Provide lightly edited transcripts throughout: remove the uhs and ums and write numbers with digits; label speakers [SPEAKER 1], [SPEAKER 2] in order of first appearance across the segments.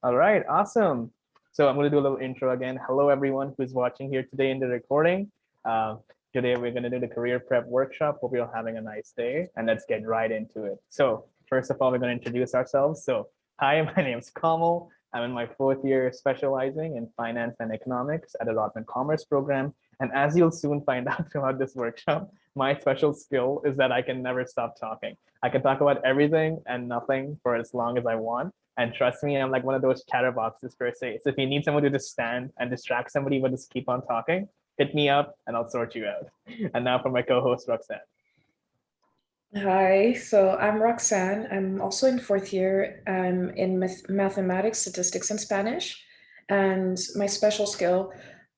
[SPEAKER 1] All right, awesome. So I'm going to do a little intro again. Hello, everyone who's watching here today in the recording. Uh, Today, we're going to do the career prep workshop. Hope you're having a nice day, and let's get right into it. So first of all, we're going to introduce ourselves. So hi, my name is Kamal. I'm in my fourth year specializing in finance and economics at the Rotman Commerce program. And as you'll soon find out throughout this workshop, my special skill is that I can never stop talking. I can talk about everything and nothing for as long as I want. And trust me, I'm like one of those chatterboxes per se. So if you need someone to just stand and distract somebody, but just keep on talking, hit me up and I'll sort you out. And now for my co-host, Roxanne.
[SPEAKER 2] Hi, so I'm Roxanne. I'm also in fourth year. I'm in mathematics, statistics, and Spanish. And my special skill,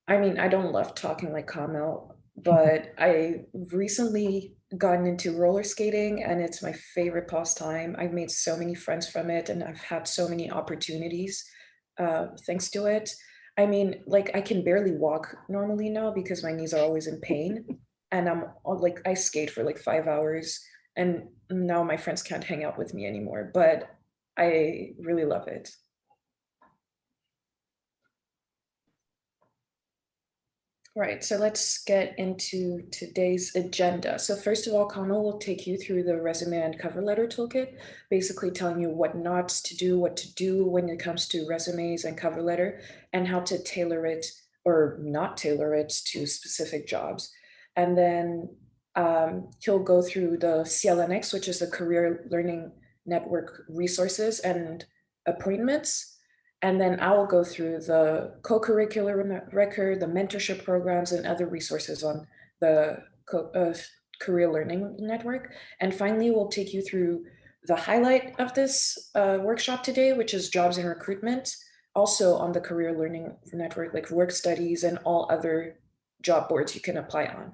[SPEAKER 2] I don't love talking like Kamil, but I recently gotten into roller skating and it's my favorite pastime. I've made so many friends from it and I've had so many opportunities thanks to it. I can barely walk normally now because my knees are always in pain. And I skate for like 5 hours and now my friends can't hang out with me anymore, but I really love it. Right, so let's get into today's agenda. So first of all, Kamal will take you through the resume and cover letter toolkit, basically telling you what not to do, what to do when it comes to resumes and cover letter, and how to tailor it or not tailor it to specific jobs. And then he'll go through the CLNX, which is the Career Learning Network resources and appointments. And then I will go through the co-curricular record, the mentorship programs, and other resources on the Career Learning Network. And finally, we'll take you through the highlight of this workshop today, which is jobs and recruitment, also on the Career Learning Network, like work studies and all other job boards you can apply on.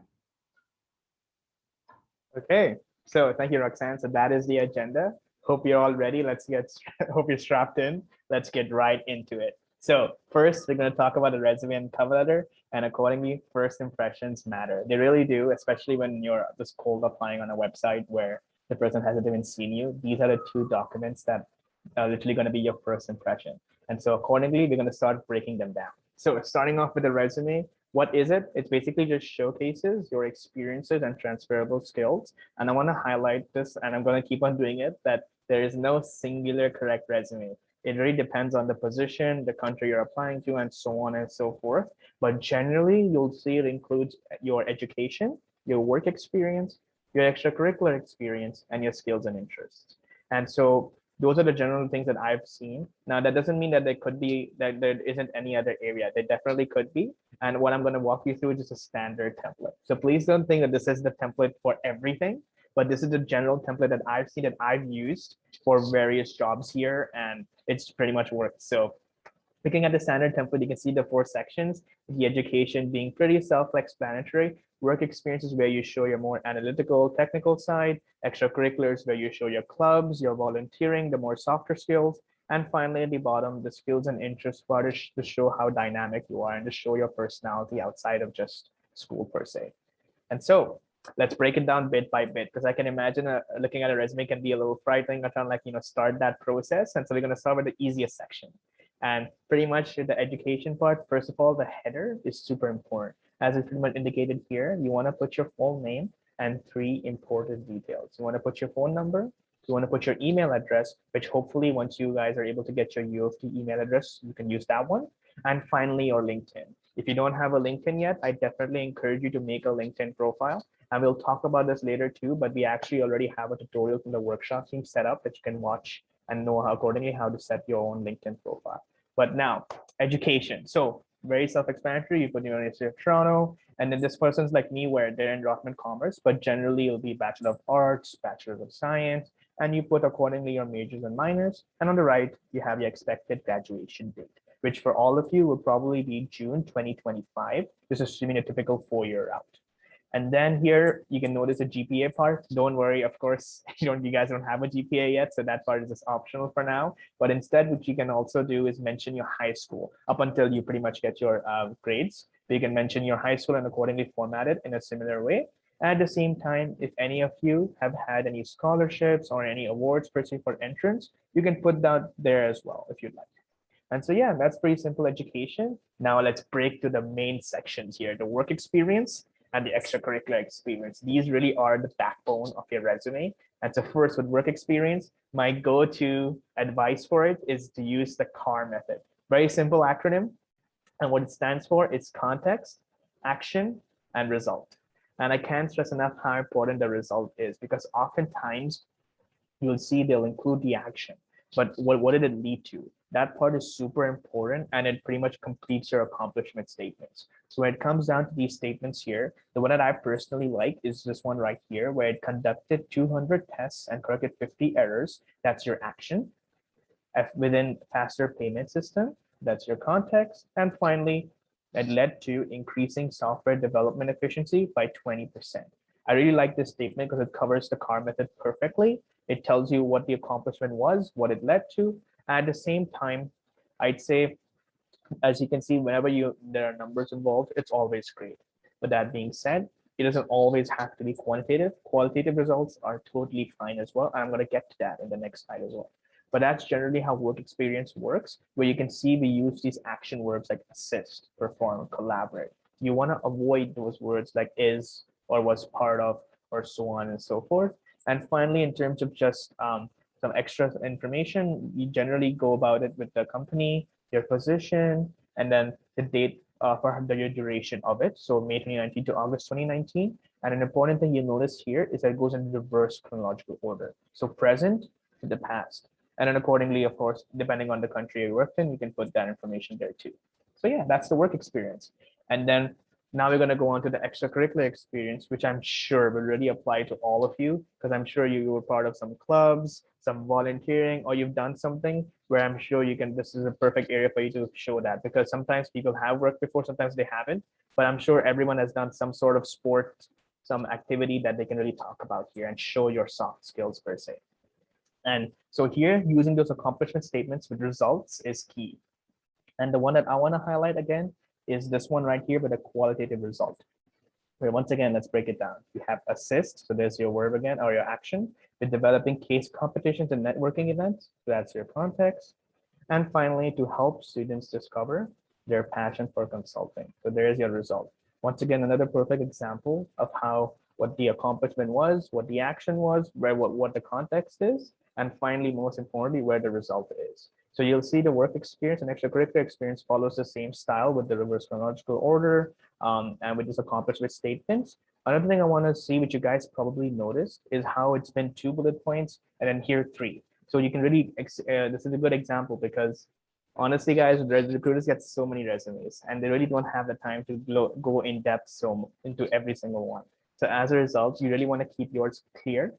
[SPEAKER 1] Okay, so thank you, Roxanne. So that is the agenda. Hope you're all ready. Hope you're strapped in. Let's get right into it. So first, we're going to talk about the resume and cover letter, and accordingly, first impressions matter. They really do, especially when you're just cold applying on a website where the person hasn't even seen you. These are the two documents that are literally going to be your first impression. And so accordingly, we're going to start breaking them down. So starting off with the resume, what is it? It's basically just showcases your experiences and transferable skills. And I want to highlight this, and I'm going to keep on doing it, that there is no singular correct resume. It really depends on the position, the country you're applying to, and so on and so forth. But generally, you'll see it includes your education, your work experience, your extracurricular experience, and your skills and interests. And so those are the general things that I've seen. Now, that doesn't mean that there isn't any other area. There definitely could be. And what I'm going to walk you through is just a standard template. So please don't think that this is the template for everything, but this is the general template that I've seen that I've used for various jobs here, and it's pretty much worked. So looking at the standard template, you can see the four sections, the education being pretty self-explanatory, work experiences where you show your more analytical, technical side, extracurriculars where you show your clubs, your volunteering, the more softer skills, and finally at the bottom, the skills and interests part is to show how dynamic you are and to show your personality outside of just school per se. And so let's break it down bit by bit, because I can imagine looking at a resume can be a little frightening. I'm trying to start that process. And so we're going to start with the easiest section. And pretty much the education part, first of all, the header is super important. As it's pretty much indicated here, you want to put your full name and three important details. You want to put your phone number, you want to put your email address, which hopefully once you guys are able to get your UofT email address, you can use that one. And finally, your LinkedIn. If you don't have a LinkedIn yet, I definitely encourage you to make a LinkedIn profile. And we'll talk about this later too, but we actually already have a tutorial from the workshop team set up that you can watch and know how accordingly how to set your own LinkedIn profile. But now, education. So very self-explanatory. You put University of Toronto, and then this person's like me where they're in Rotman Commerce, but generally it'll be Bachelor of Arts, Bachelor of Science, and you put accordingly your majors and minors. And on the right, you have your expected graduation date, which for all of you will probably be June 2025, just assuming a typical 4-year route. And then here you can notice the GPA part. Don't worry, of course, you guys don't have a GPA yet, so that part is just optional for now. But instead, what you can also do is mention your high school up until you pretty much get your grades. So you can mention your high school and accordingly format it in a similar way. At the same time, if any of you have had any scholarships or any awards per se for entrance, you can put that there as well if you'd like. And so, yeah, that's pretty simple education. Now let's break to the main sections here, the work experience and the extracurricular experience. These really are the backbone of your resume. And so first, with work experience, my go-to advice for it is to use the CAR method. Very simple acronym. And what it stands for is context, action, and result. And I can't stress enough how important the result is, because oftentimes you'll see they'll include the action, but what did it lead to? That part is super important, and it pretty much completes your accomplishment statements. So when it comes down to these statements here, the one that I personally like is this one right here, where it conducted 200 tests and corrected 50 errors. That's your action. Within faster payment system, that's your context. And finally, it led to increasing software development efficiency by 20%. I really like this statement because it covers the CAR method perfectly. It tells you what the accomplishment was, what it led to. At the same time, I'd say, as you can see, whenever there are numbers involved, it's always great. But that being said, it doesn't always have to be quantitative. Qualitative results are totally fine as well. I'm going to get to that in the next slide as well. But that's generally how work experience works, where you can see we use these action verbs like assist, perform, collaborate. You want to avoid those words like is or was part of or so on and so forth. And finally, in terms of just some extra information, you generally go about it with the company, your position, and then the date for the duration of it. So May 2019 to August 2019. And an important thing you notice here is that it goes in reverse chronological order. So present to the past. And then accordingly, of course, depending on the country you worked in, you can put that information there too. So yeah, that's the work experience. And then now we're going to go on to the extracurricular experience, which I'm sure will really apply to all of you, because I'm sure you were part of some clubs, some volunteering, or you've done something where I'm sure you can, this is a perfect area for you to show that, because sometimes people have worked before, sometimes they haven't, but I'm sure everyone has done some sort of sport, some activity that they can really talk about here and show your soft skills per se. And so here, using those accomplishment statements with results is key. And the one that I want to highlight again is this one right here with a qualitative result. Where once again, let's break it down. You have assist, so there's your verb again, or your action, with developing case competitions and networking events. So that's your context. And finally, to help students discover their passion for consulting. So there's your result. Once again, another perfect example of how what the accomplishment was, what the action was, where what the context is, and finally, most importantly, where the result is. So you'll see the work experience and extracurricular experience follows the same style with the reverse chronological order and with this accomplishment statements. Another thing I want to see, which you guys probably noticed, is how it's been 2 bullet points and then here 3. So you can really, this is a good example because honestly, guys, recruiters get so many resumes and they really don't have the time to go in depth into every single one. So as a result, you really want to keep yours clear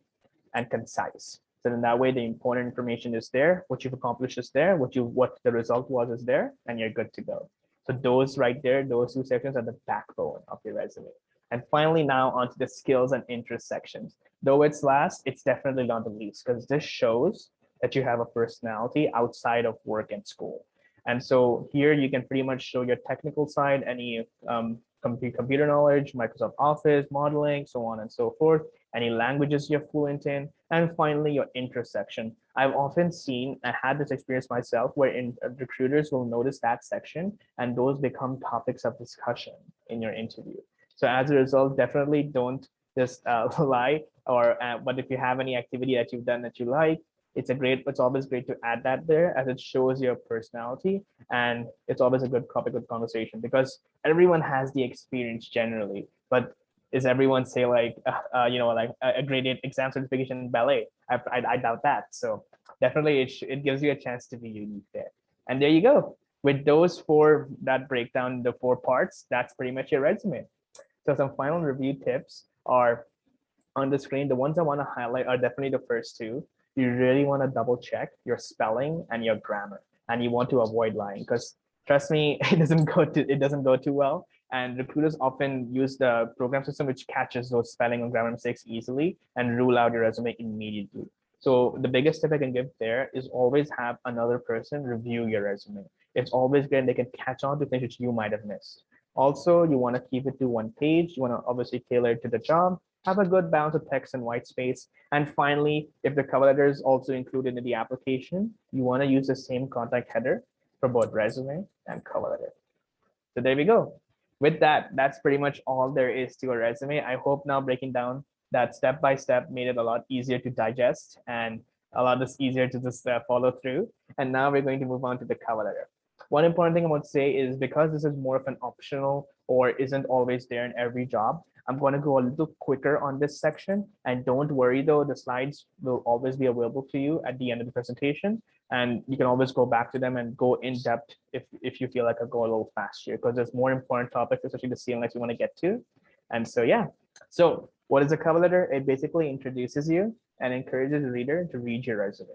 [SPEAKER 1] and concise. So then that way the important information is there, what you've accomplished is there, what the result was is there, and you're good to go. So those right there, those 2 sections are the backbone of your resume. And finally, now onto the skills and interest sections. Though it's last, it's definitely not the least, because this shows that you have a personality outside of work and school. And so here you can pretty much show your technical side, any computer knowledge, Microsoft Office, modeling, so on and so forth, any languages you're fluent in, and finally your interest section. I've often seen, I had this experience myself, where recruiters will notice that section and those become topics of discussion in your interview. So as a result, definitely don't just lie, but if you have any activity that you've done that you like, it's always great to add that there, as it shows your personality, and it's always a good topic of conversation because everyone has the experience generally, but is everyone say like like a graded exam certification in ballet? I doubt that. So definitely it gives you a chance to be unique there. And there you go. With those 4, that breakdown, the 4 parts, that's pretty much your resume. So some final review tips are on the screen. The ones I want to highlight are definitely the first 2. You really want to double check your spelling and your grammar, and you want to avoid lying, because trust me, it doesn't go too well. And recruiters often use the program system which catches those spelling and grammar mistakes easily and rule out your resume immediately. So the biggest tip I can give there is always have another person review your resume. It's always good, and they can catch on to things which you might have missed. Also, you want to keep it to 1 page. You want to obviously tailor it to the job. Have a good balance of text and white space. And finally, if the cover letter is also included in the application, you want to use the same contact header for both resume and cover letter. So there we go. With that, that's pretty much all there is to a resume. I hope now breaking down that step by step made it a lot easier to digest and a lot easier to just follow through. And now we're going to move on to the cover letter. One important thing I want to say is because this is more of an optional or isn't always there in every job, I'm going to go a little quicker on this section. And don't worry though, the slides will always be available to you at the end of the presentation. And you can always go back to them and go in depth if you feel like I go a little faster, because there's more important topics, especially the CLNX you want to get to. And so, yeah. So what is a cover letter? It basically introduces you and encourages the reader to read your resume.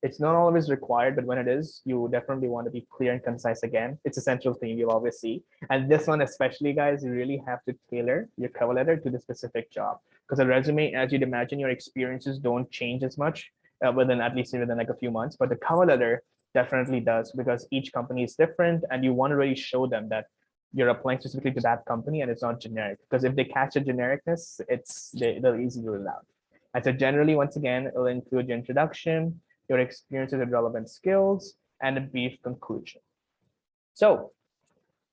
[SPEAKER 1] It's not always required, but when it is, you definitely want to be clear and concise again. It's a central theme you'll always see. And this one especially, guys, you really have to tailor your cover letter to the specific job. Because a resume, as you'd imagine, your experiences don't change as much within at least within like a few months. But the cover letter definitely does, because each company is different and you want to really show them that you're applying specifically to that company and it's not generic. Because if they catch a genericness, they'll easily rule it out. And so generally, once again, it'll include your introduction, your experiences and relevant skills, and a brief conclusion. So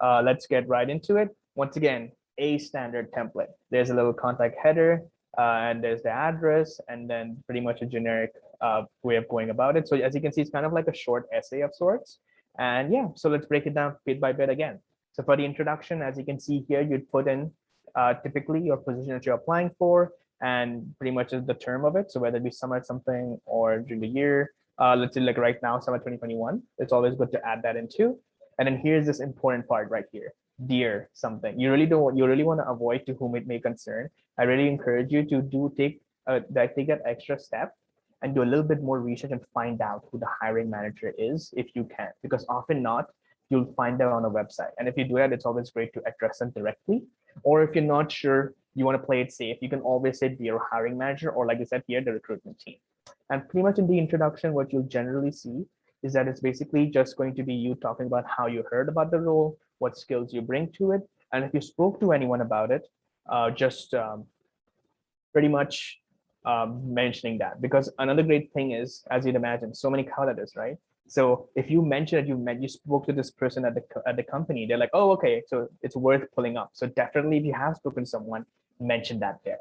[SPEAKER 1] let's get right into it. Once again, a standard template. There's a little contact header, and there's the address, and then pretty much a generic way of going about it. So as you can see, it's kind of like a short essay of sorts. And yeah, so let's break it down bit by bit again. So for the introduction, as you can see here, you'd put in typically your position that you're applying for, and pretty much is the term of it. So whether it be summer something or during the year, let's say like right now, summer 2021, it's always good to add that in too. And then here's this important part right here, dear something. You really want to avoid to whom it may concern. I really encourage you to take that extra step and do a little bit more research and find out who the hiring manager is if you can, because often not, you'll find them on a website. And if you do that, it's always great to address them directly. Or if you're not sure, you want to play it safe, you can always say dear hiring manager, or like I said here, the recruitment team. And pretty much in the introduction, what you'll generally see is that it's basically just going to be you talking about how you heard about the role, what skills you bring to it. And if you spoke to anyone about it, pretty much mentioning that. Because another great thing is, as you'd imagine, so many cover letters, right? So if you mention that you spoke to this person at the company, they're like, oh, okay, so it's worth pulling up. So definitely, if you have spoken to someone, mention that there.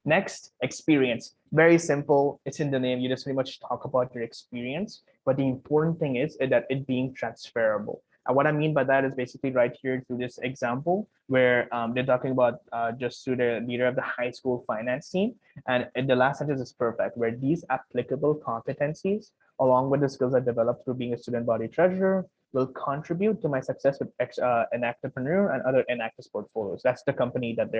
[SPEAKER 1] Next, experience. Very simple. It's in the name. You just pretty much talk about your experience. But the important thing is that it being transferable. And what I mean by that is basically right here through this example where they're talking about just to the leader of the high school finance team. And the last sentence is perfect, where these applicable competencies, along with the skills I developed through being a student body treasurer, will contribute to my success with an entrepreneur and other inactive portfolios. That's the company that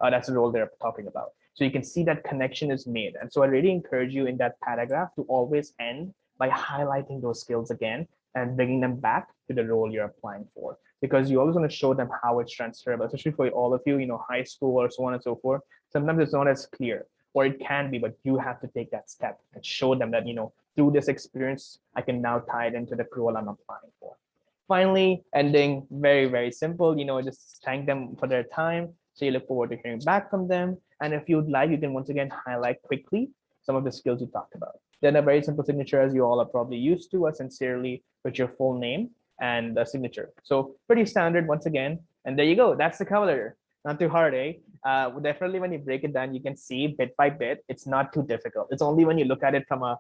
[SPEAKER 1] that's the role they're talking about. So you can see that connection is made. And so I really encourage you in that paragraph to always end by highlighting those skills again and bringing them back to the role you're applying for, because you always want to show them how it's transferable, especially for all of you, high school or so on and so forth. Sometimes it's not as clear, or it can be, but you have to take that step and show them that, through this experience, I can now tie it into the role I'm applying for. Finally, ending very, very simple, just thank them for their time. So you look forward to hearing back from them. And if you'd like, you can once again highlight quickly some of the skills you talked about. Then a very simple signature, as you all are probably used to, sincerely with your full name and a signature. So pretty standard once again. And there you go. That's the cover letter. Not too hard, eh? Definitely when you break it down, you can see bit by bit, it's not too difficult. It's only when you look at it from a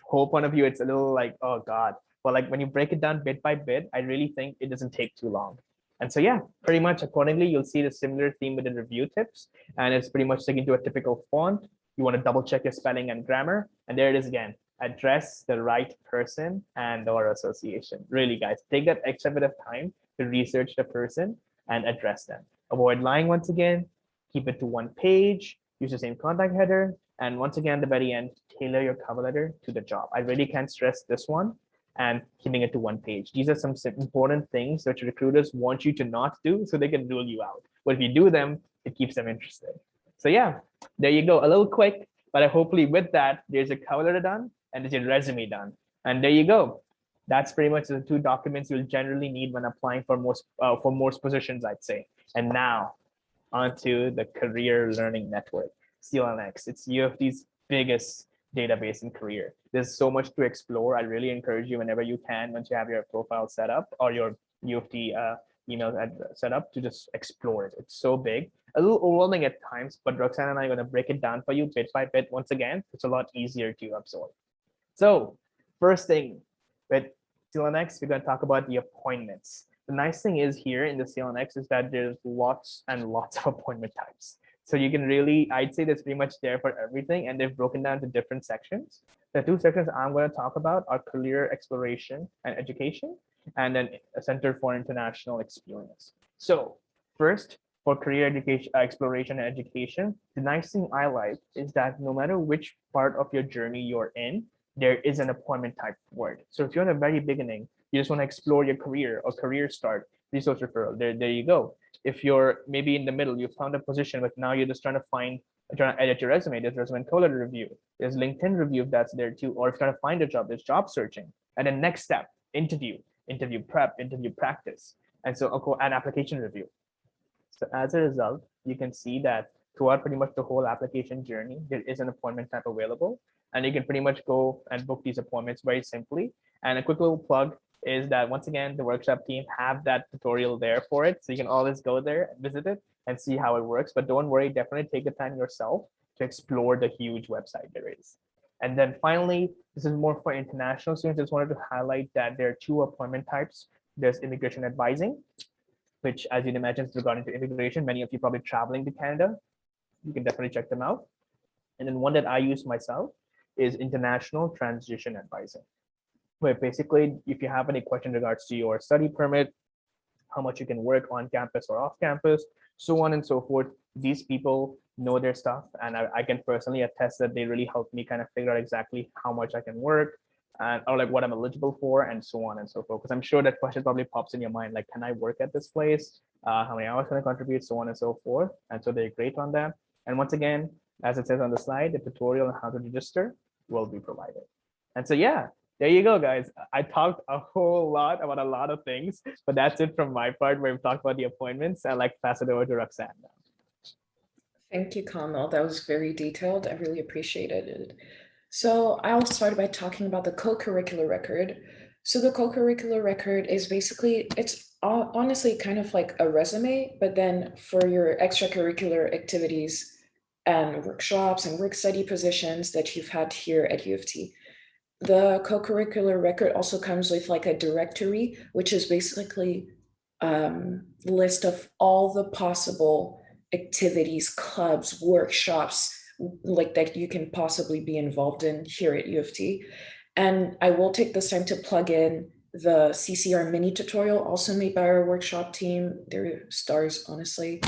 [SPEAKER 1] whole point of view, it's a little like, oh God. But like when you break it down bit by bit, I really think it doesn't take too long. And so, yeah, pretty much accordingly, you'll see the similar theme with the review tips. And it's pretty much sticking to a typical font. You want to double check your spelling and grammar. And there it is again. Address the right person and or association. Really, guys, take that extra bit of time to research the person and address them. Avoid lying once again. Keep it to one page. Use the same contact header. And once again, at the very end, tailor your cover letter to the job. I really can't stress this one. And keeping it to one page. These are some important things that recruiters want you to not do so they can rule you out. But if you do them, it keeps them interested. So yeah, there you go. A little quick, but hopefully with that, there's a cover letter done and there's your resume done. And there you go. That's pretty much the two documents you'll generally need when applying for most positions, I'd say. And now onto the Career Learning Network, CLNX. It's UofT's biggest database in career. There's so much to explore. I really encourage you whenever you can, once you have your profile set up or your UofT email set up, to just explore it. It's so big, a little overwhelming at times, but Roxanne and I are going to break it down for you bit by bit. Once again, it's a lot easier to absorb. So first thing with CLNX, we're going to talk about the appointments. The nice thing is here in the CLNX is that there's lots and lots of appointment types. So you can really, I'd say that's pretty much there for everything, and they've broken down to different sections. The two sections I'm going to talk about are career exploration and education, and then a Center for International Experience. So first, for career education, exploration and education, the nice thing I like is that no matter which part of your journey you're in, there is an appointment type for it. So if you're in the very beginning, you just want to explore your career or career start, resource referral, there you go. If you're maybe in the middle, you found a position, but now you're just trying to edit your resume, there's resume and cover letter review, there's LinkedIn review if that's there too, or if you're trying to find a job, there's job searching. And then next step, interview prep, interview practice, and so an application review. So as a result, you can see that throughout pretty much the whole application journey, there is an appointment type available, and you can pretty much go and book these appointments very simply. And a quick little plug is that once again, the workshop team have that tutorial there for it. So you can always go there and visit it and see how it works. But don't worry, definitely take the time yourself to explore the huge website there is. And then finally, this is more for international students. Just wanted to highlight that there are two appointment types. There's immigration advising, which, as you'd imagine, is regarding to immigration. Many of you probably traveling to Canada. You can definitely check them out. And then one that I use myself is international transition advising, where basically, if you have any question in regards to your study permit, how much you can work on campus or off campus, so on and so forth, these people know their stuff. And I can personally attest that they really helped me kind of figure out exactly how much I can work, and or like what I'm eligible for, and so on and so forth. Because I'm sure that question probably pops in your mind, like, can I work at this place? How many hours can I contribute? So on and so forth. And so they're great on that. And once again, as it says on the slide, the tutorial on how to register will be provided. And so, yeah, there you go, guys. I talked a whole lot about a lot of things, but that's it from my part where we've talked about the appointments. I'd like to pass it over to Roxanne now.
[SPEAKER 2] Thank you, Kamal. That was very detailed. I really appreciated it. So I'll start by talking about the co-curricular record. So the co-curricular record is basically, it's honestly kind of like a resume, but then for your extracurricular activities and workshops and work study positions that you've had here at UofT. The co-curricular record also comes with like a directory, which is basically list of all the possible activities, clubs, workshops, like that you can possibly be involved in here at UofT. And I will take this time to plug in the CCR mini tutorial, also made by our workshop team. They're stars, honestly.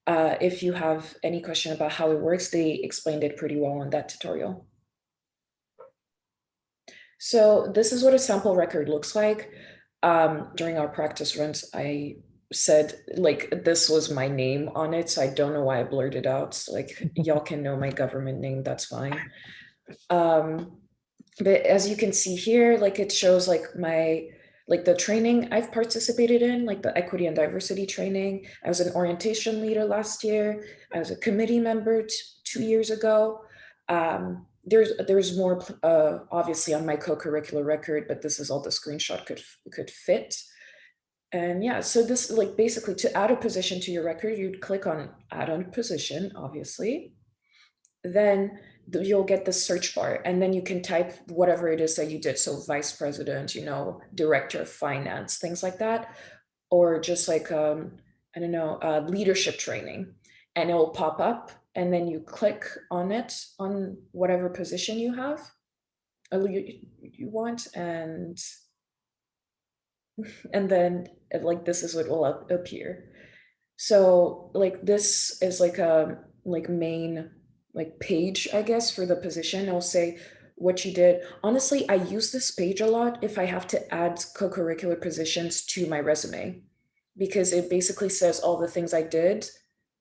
[SPEAKER 2] If you have any question about how it works, they explained it pretty well in that tutorial. So this is what a sample record looks like. During our practice runs, I said like this was my name on it, so I don't know why I blurted out. So, like y'all can know my government name, that's fine. But as you can see here, like it shows like the training I've participated in, like the equity and diversity training. I was an orientation leader last year. I was a committee member 2 years ago. There's more obviously on my co-curricular record, but this is all the screenshot could fit. And yeah, so this like basically to add a position to your record, you'd click on add on position, obviously. Then you'll get the search bar, and then you can type whatever it is that you did. So vice president, you know, director of finance, things like that, or just like I don't know, leadership training, and it will pop up, and then you click on it on whatever position you have, you want, and then like this is what will appear. So like this is like a main like page, I guess, for the position. I'll say what you did. Honestly, I use this page a lot if I have to add co-curricular positions to my resume, because it basically says all the things I did,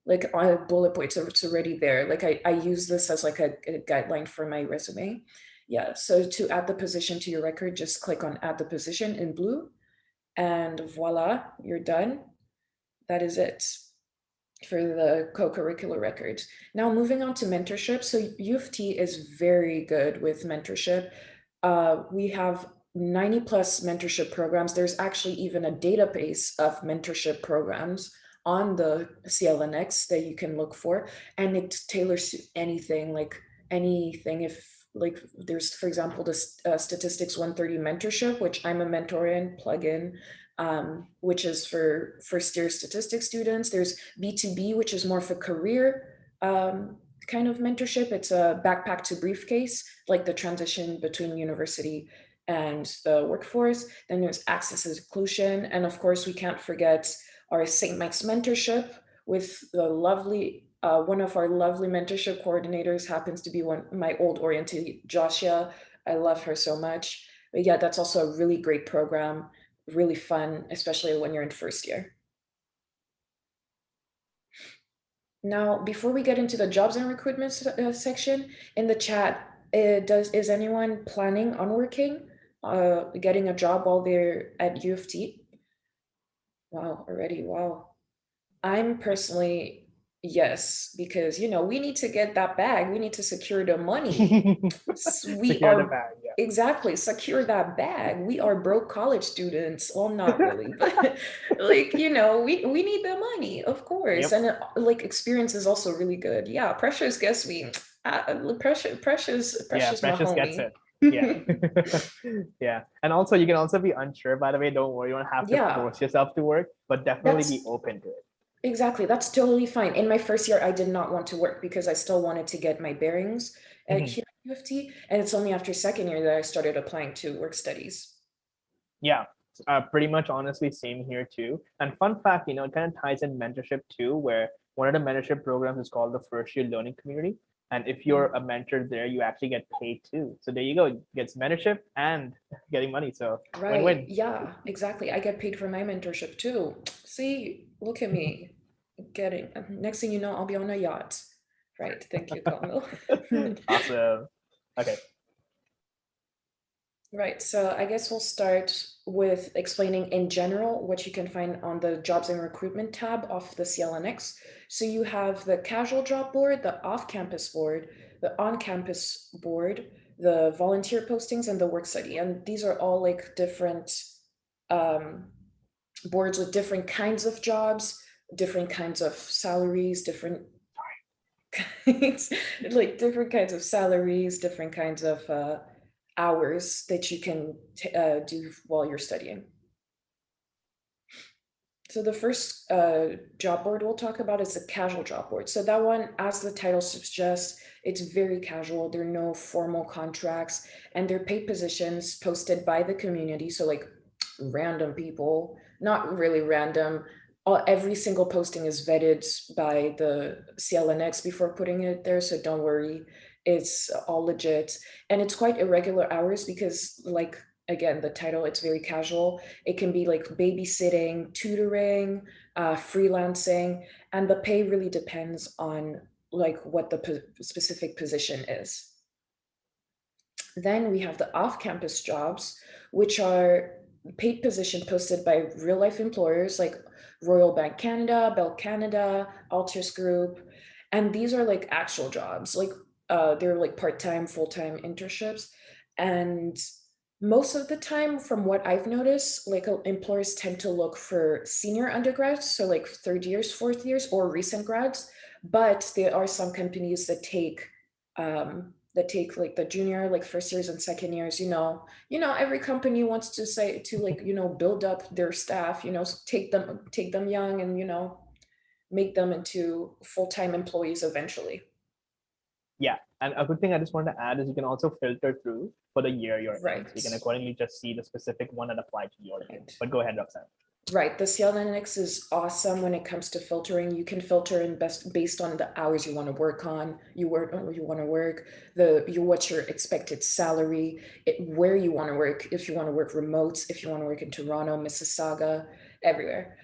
[SPEAKER 2] like on bullet points, so it's already there. Like I use this as like a guideline for my resume. Yeah, so to add the position to your record, just click on add the position in blue, and voila, you're done. That is it for the co-curricular records. Now moving on to mentorship. So UofT is very good with mentorship. We have 90 plus mentorship programs. There's actually even a database of mentorship programs on the CLNX that you can look for, and it tailors to anything, like anything. If like there's, for example, this Statistics 130 mentorship, which I'm a mentor in, plugin, which is for first-year statistics students. There's B2B, which is more for career kind of mentorship. It's a backpack to briefcase, like the transition between university and the workforce. Then there's access and inclusion. And of course, we can't forget our St. Mike's mentorship with the lovely, one of our lovely mentorship coordinators happens to be my old orientee, Joshua. I love her so much. But yeah, that's also a really great program, really fun, especially when you're in first year. Now, before we get into the jobs and recruitment section, in the chat, is anyone planning on working, getting a job while they're at UofT? Wow, already, wow. I'm personally, yes, because we need to get that bag. We need to secure the money. We
[SPEAKER 1] Secure the
[SPEAKER 2] are
[SPEAKER 1] bag, yeah.
[SPEAKER 2] exactly secure that bag. We are broke college students. Well, not really, but like we need the money, of course.
[SPEAKER 1] Yep.
[SPEAKER 2] And like experience is also really good. Yeah, Precious gets me. Precious
[SPEAKER 1] Yeah,
[SPEAKER 2] my
[SPEAKER 1] Precious gets
[SPEAKER 2] homie.
[SPEAKER 1] it. Yeah. Yeah. And also you can also be unsure, by the way. Don't worry, you don't have to
[SPEAKER 2] Yeah,
[SPEAKER 1] force yourself to work, but definitely be
[SPEAKER 2] that's
[SPEAKER 1] open to it.
[SPEAKER 2] exactly. That's totally fine. In my first year, I did not want to work because I still wanted to get my bearings at
[SPEAKER 1] Mhm.
[SPEAKER 2] here at UofT. And it's only after second year that I started applying to work studies.
[SPEAKER 1] Yeah. Pretty much honestly, same here too. And fun fact, it kind of ties in mentorship too, where one of the mentorship programs is called the First Year Learning Community. And if you're a mentor there, you actually get paid too. So there you go. It gets mentorship and getting money. So
[SPEAKER 2] Right.
[SPEAKER 1] win-win.
[SPEAKER 2] Yeah, exactly. I get paid for my mentorship too. See, look at me getting. Next thing you know, I'll be on a yacht. Right. Thank you, Kamil.
[SPEAKER 1] Awesome. Okay.
[SPEAKER 2] Right. So I guess we'll start with explaining in general what you can find on the jobs and recruitment tab of the CLNX. So you have the casual job board, the off-campus board, the on-campus board, the volunteer postings, and the work study. And these are all like different um, boards with different kinds of jobs, different kinds of salaries, different kinds, like different kinds of salaries, different kinds of hours that you can do while you're studying. So the first job board we'll talk about is the casual job board. So that one, as the title suggests, it's very casual. There are no formal contracts, and they're paid positions posted by the community. So like random people, not really random. Every single posting is vetted by the CLNX before putting it there. So don't worry, it's all legit. And it's quite irregular hours because like, again, the title, it's very casual. It can be like babysitting, tutoring, freelancing, and the pay really depends on like what the specific position is. Then we have the off-campus jobs, which are paid position posted by real life employers like Royal Bank Canada, Bell Canada, Altus Group. And these are like actual jobs, like they're like part-time, full-time internships. And most of the time, from what I've noticed, like employers tend to look for senior undergrads, so like third years, fourth years, or recent grads. But there are some companies that take like the junior, like first years and second years. Every company wants to say to like build up their staff. Take them young and make them into full-time employees eventually.
[SPEAKER 1] Yeah. And a good thing I just wanted to add is you can also filter through for the year you're in.
[SPEAKER 2] Right.
[SPEAKER 1] So you can accordingly just see the specific one that applied to your year.
[SPEAKER 2] Right.
[SPEAKER 1] But go ahead, Roxanne.
[SPEAKER 2] Right. The CLNX is awesome when it comes to filtering. You can filter in based on the hours you want to work on, what's your expected salary, where you want to work, if you want to work remote, if you want to work in Toronto, Mississauga, everywhere.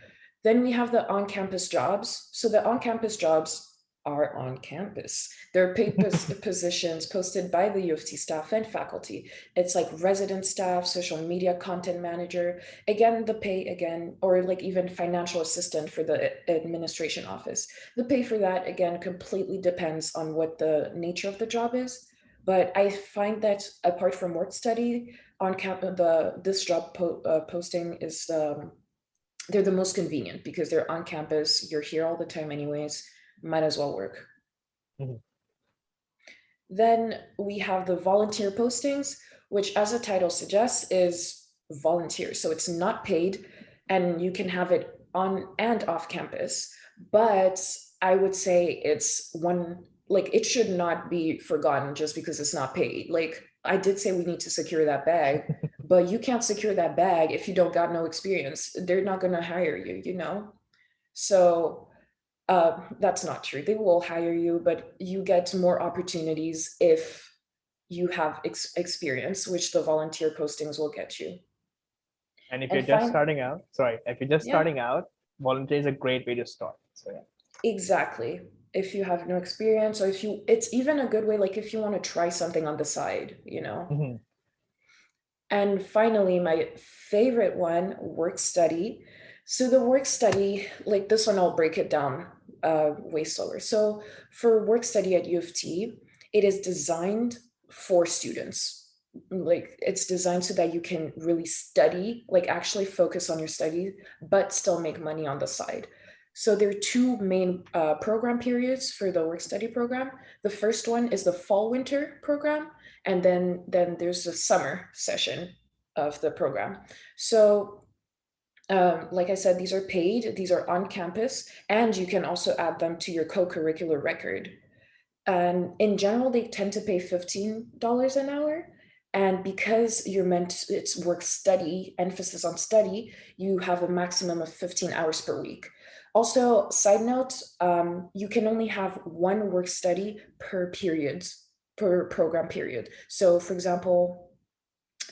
[SPEAKER 2] Then we have the on-campus jobs. So the on-campus jobs are on campus. They're paid positions posted by the UofT staff and faculty. It's like resident staff, social media content manager. Again, the pay or like even financial assistant for the administration office. The pay for that again completely depends on what the nature of the job is. But I find that apart from work study, on this job posting is they're the most convenient because they're on campus. You're here all the time anyways. Might as well work.
[SPEAKER 1] Mhm.
[SPEAKER 2] Then we have the volunteer postings, which, as the title suggests, is volunteer. So it's not paid, and you can have it on and off campus. But I would say it's one, like, it should not be forgotten just because it's not paid. Like, I did say we need to secure that bag, but you can't secure that bag if you don't got no experience. They're not going to hire you, you know? So that's not true. They will hire you, but you get more opportunities if you have experience, which the volunteer postings will get you.
[SPEAKER 1] And if you're
[SPEAKER 2] And
[SPEAKER 1] just
[SPEAKER 2] fine,
[SPEAKER 1] starting out, sorry, if you're just
[SPEAKER 2] yeah,
[SPEAKER 1] starting out, volunteer is a great way to start. So yeah.
[SPEAKER 2] exactly. If you have no experience, or if you, it's even a good way, like if you want to try something on the side, you know.
[SPEAKER 1] Mhm.
[SPEAKER 2] And finally, my favorite one, work study. So the work study, like this one, I'll break it down way slower. So for work study at UofT, it is designed for students. Like it's designed so that you can really study, like actually focus on your study, but still make money on the side. So there are two main program periods for the work study program. The first one is the fall winter program, and then there's the summer session of the program. So like I said, these are paid, these are on campus, and you can also add them to your co-curricular record. And in general, they tend to pay $15 an hour. And because it's work study, emphasis on study, you have a maximum of 15 hours per week. Also, side note, you can only have one work study per period, per program period. So for example,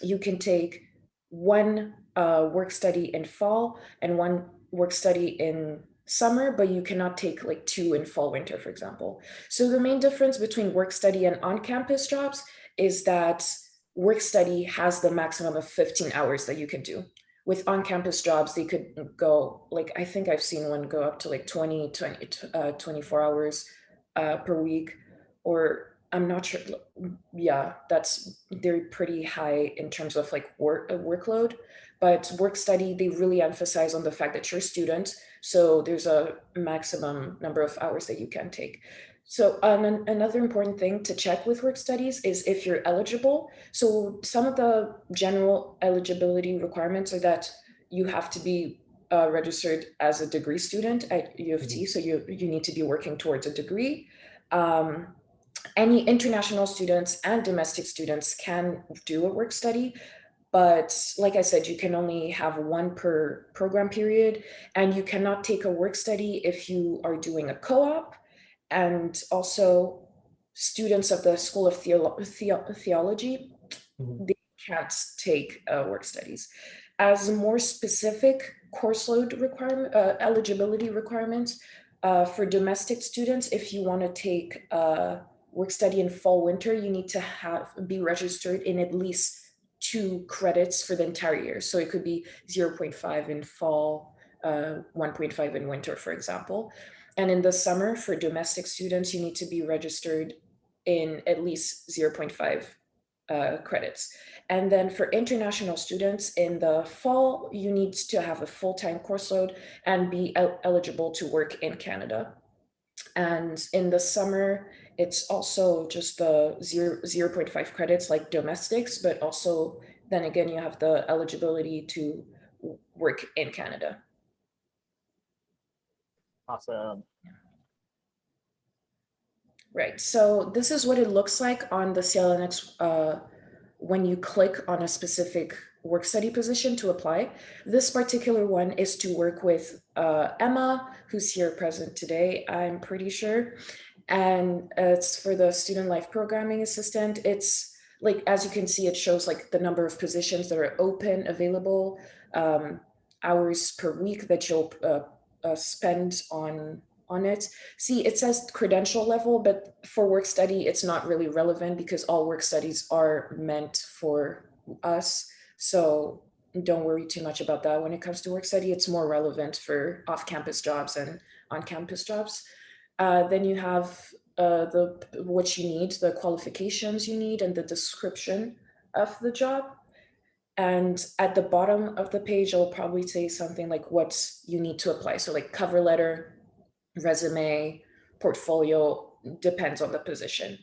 [SPEAKER 2] you can take one work study in fall and one work study in summer, but you cannot take like two in fall winter, for example. So the main difference between work study and on-campus jobs is that work study has the maximum of 15 hours that you can do. With on-campus jobs, they could go, like, I think I've seen one go up to like 24 hours per week, or I'm not sure. Yeah, they're pretty high in terms of like workload, but work study, they really emphasize on the fact that you're a student, so there's a maximum number of hours that you can take. So another important thing to check with work studies is if you're eligible. So some of the general eligibility requirements are that you have to be registered as a degree student at UofT,
[SPEAKER 1] Mhm.
[SPEAKER 2] so you need to be working towards a degree. Um, any international students and domestic students can do a work study, but like I said, you can only have one per program period, and you cannot take a work study if you are doing a co-op. And also, students of the School of Theology,
[SPEAKER 1] Mhm.
[SPEAKER 2] they can't take work studies. As more specific course load requirement, eligibility requirements for domestic students, if you want to take work study in fall winter, you need to be registered in at least 2 credits for the entire year. So it could be 0.5 in fall, 1.5 in winter, for example. And in the summer, for domestic students, you need to be registered in at least 0.5 credits. And then for international students in the fall, you need to have a full-time course load and be eligible to work in Canada. And in the summer, it's also just the 0.5 credits like domestics, but also then again, you have the eligibility to work in Canada.
[SPEAKER 1] Awesome.
[SPEAKER 2] Right. So this is what it looks like on the CLNX when you click on a specific work study position to apply. This particular one is to work with Emma, who's here present today, I'm pretty sure. And it's for the student life programming assistant. It's like, as you can see, it shows like the number of positions that are open, available, hours per week that you'll spend on it. See, it says credential level, but for work study, it's not really relevant because all work studies are meant for us. So don't worry too much about that. When it comes to work study, it's more relevant for off-campus jobs and on-campus jobs. Then you have what you need, the qualifications you need, and the description of the job. And at the bottom of the page, I'll probably say something like what you need to apply. So like cover letter, resume, portfolio, depends on the position.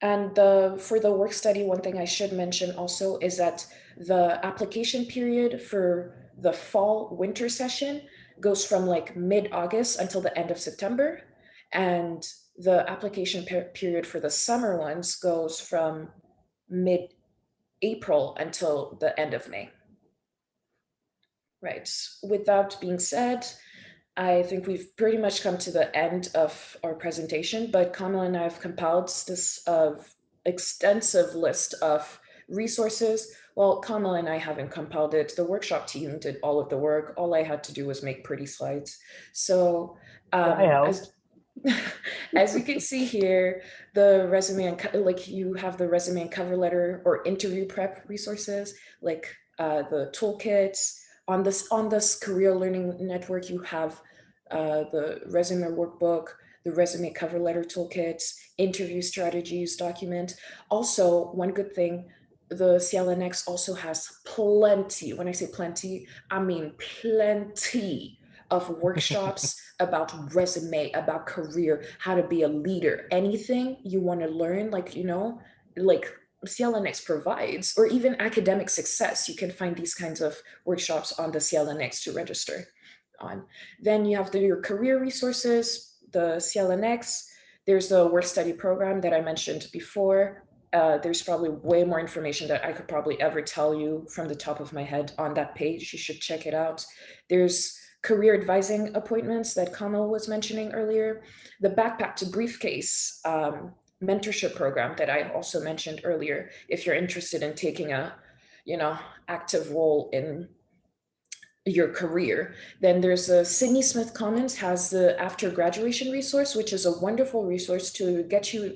[SPEAKER 2] And for the work study, one thing I should mention also is that the application period for the fall winter session goes from like mid-August until the end of September. And the application period for the summer ones goes from mid-April until the end of May. Right. With that being said, I think we've pretty much come to the end of our presentation, but Kamala and I have compiled this extensive list of resources. Well, Kamala and I haven't compiled it. The workshop team did all of the work. All I had to do was make pretty slides. So as you can see here, the resume and like you have the resume and cover letter or interview prep resources, like the toolkits. On this career learning network, you have the resume workbook, the resume cover letter toolkits, interview strategies document. Also, one good thing, the CLNX also has plenty, when I say plenty, I mean plenty of workshops about resume, about career, how to be a leader, anything you want to learn, like, like CLNX provides, or even academic success. You can find these kinds of workshops on the CLNX to register on. Then you have your career resources, the CLNX. There's the work study program that I mentioned before. There's probably way more information that I could probably ever tell you from the top of my head on that page. You should check it out. There's career advising appointments that Kamal was mentioning earlier. The backpack to briefcase mentorship program that I also mentioned earlier, if you're interested in taking a, active role in your career. Then there's a Sydney Smith Commons has the after graduation resource, which is a wonderful resource to get you,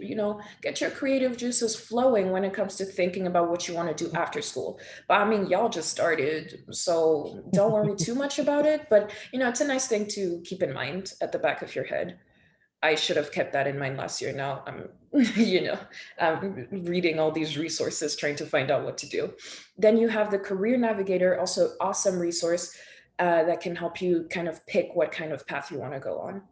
[SPEAKER 2] get your creative juices flowing when it comes to thinking about what you want to do after school. But I mean, y'all just started, so don't worry too much about it. But, it's a nice thing to keep in mind at the back of your head. I should have kept that in mind last year. Now I'm, I'm reading all these resources, trying to find out what to do. Then you have the Career Navigator, also awesome resource that can help you kind of pick what kind of path you want to go on.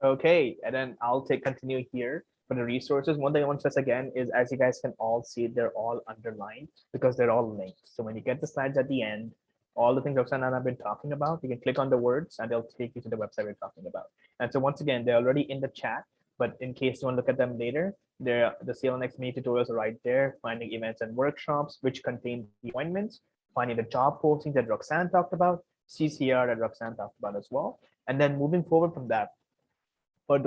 [SPEAKER 1] Okay, and then I'll continue here for the resources. One thing I want to stress again is, as you guys can all see, they're all underlined because they're all linked. So when you get the slides at the end, all the things Roxanne and I've been talking about, you can click on the words and they'll take you to the website we're talking about. And so once again, they're already in the chat, but in case you want to look at them later, the CLNX mini tutorials are right there, finding events and workshops, which contain the appointments, finding the job postings that Roxanne talked about, CCR that Roxanne talked about as well. And then moving forward from that, for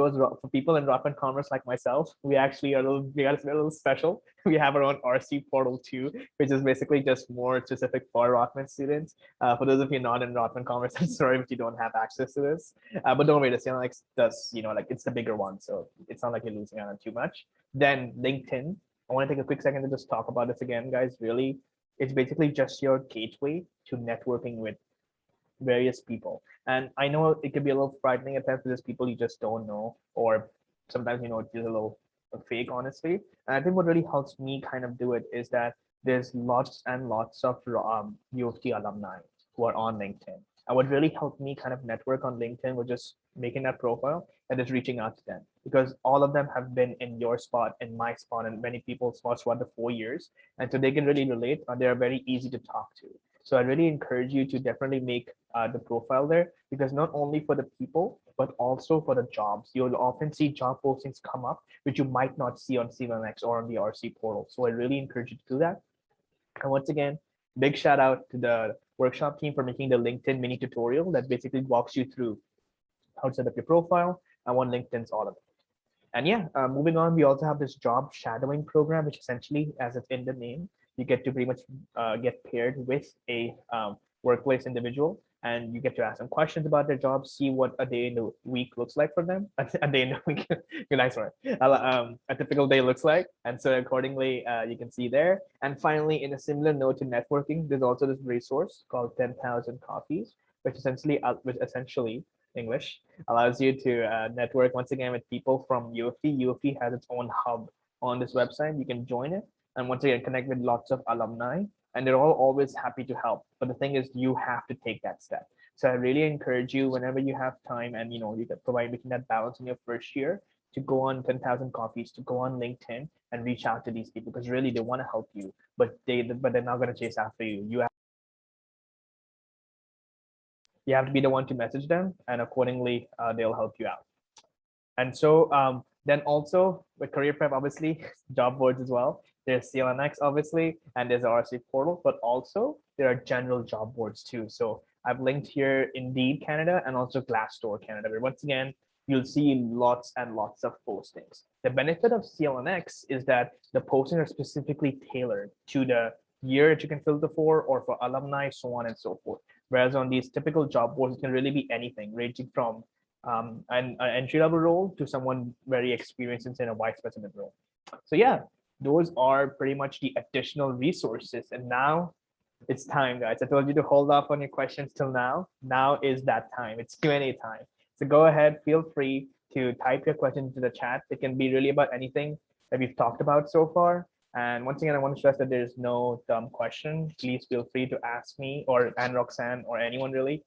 [SPEAKER 1] people in Rockman Commerce like myself, we actually are a little special. We have our own RC portal too, which is basically just more specific for Rockman students. For those of you not in Rockman Commerce, I'm sorry if you don't have access to this. But don't worry, the CLNX does, it's the bigger one, so it's not like you're losing out on too much. Then LinkedIn. I want to take a quick second to just talk about this again, guys. Really, it's basically just your gateway to networking with various people. And I know it can be a little frightening at times because people you just don't know, or sometimes, it's just a little fake, honestly. And I think what really helps me kind of do it is that there's lots and lots of UofT alumni who are on LinkedIn. And what really helped me kind of network on LinkedIn was just making that profile and just reaching out to them, because all of them have been in your spot, in my spot, and many people's spots throughout the 4 years. And so they can really relate, and they're very easy to talk to. So I really encourage you to definitely make the profile there, because not only for the people, but also for the jobs. You'll often see job postings come up, which you might not see on CLNX or on the RC portal. So I really encourage you to do that. And once again, big shout out to the workshop team for making the LinkedIn mini tutorial that basically walks you through how to set up your profile and what LinkedIn's all about. And yeah, moving on, we also have this job shadowing program, which essentially, as it's in the name, you get to pretty much get paired with a workplace individual, and you get to ask them questions about their job, see what a day in the week looks like for them. A day in the week, nice one. A typical day looks like, and so accordingly, you can see there. And finally, in a similar note to networking, there's also this resource called 10,000 Coffees, which essentially English, allows you to network once again with people from UofT. UofT has its own hub on this website. You can join it and once again connect with lots of alumni, and they're all always happy to help. But the thing is, you have to take that step. So I really encourage you whenever you have time and you can provide making that balance in your first year to go on 10,000 coffees, to go on LinkedIn and reach out to these people because really they want to help you, but they're not going to chase after you. You have to be the one to message them, and accordingly they'll help you out. And so then also with career prep, obviously job boards as well. There's CLNX obviously, and there's the RSA portal, but also there are general job boards too. So I've linked here Indeed Canada and also Glassdoor Canada, where once again you'll see lots and lots of postings. The benefit of CLNX is that the postings are specifically tailored to the year that you can filter or for alumni, so on and so forth. Whereas on these typical job boards, it can really be anything, ranging from an entry-level role to someone very experienced in a vice president role. So yeah, those are pretty much the additional resources. And now it's time, guys. I told you to hold off on your questions till now. Now is that time. It's Q&A time. So go ahead, feel free to type your questions into the chat. It can be really about anything that we've talked about so far. And once again, I want to stress that there's no dumb question. Please feel free to ask me or Roxanne or anyone really,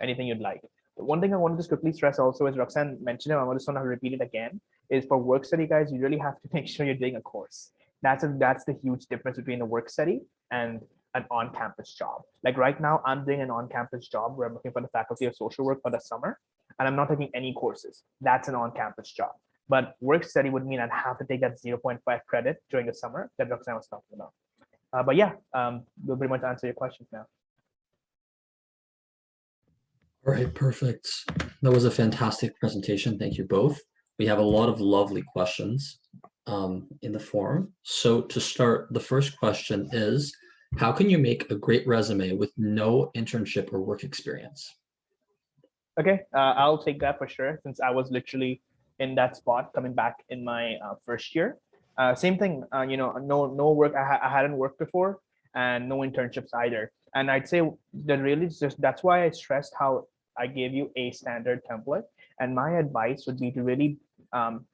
[SPEAKER 1] anything you'd like. One thing I want to just quickly stress also is Roxanne mentioned it, I just want to repeat it again, is for work study, guys, you really have to make sure you're doing a course. That's the huge difference between a work study and an on-campus job. Like right now, I'm doing an on-campus job where I'm looking for the Faculty of Social Work for the summer, and I'm not taking any courses. That's an on-campus job. But work study would mean I'd have to take that 0.5 credit during the summer that Roxanne was talking about. But yeah, we'll pretty much answer your questions now.
[SPEAKER 3] All right, perfect. That was a fantastic presentation. Thank you both. We have a lot of lovely questions in the forum. So to start, the first question is, how can you make a great resume with no internship or work experience?
[SPEAKER 1] Okay, I'll take that for sure, since I was literally in that spot coming back in my first year. Same thing, no work. I hadn't worked before, and no internships either. And I'd say that really just that's why I stressed how I gave you a standard template. And my advice would be to really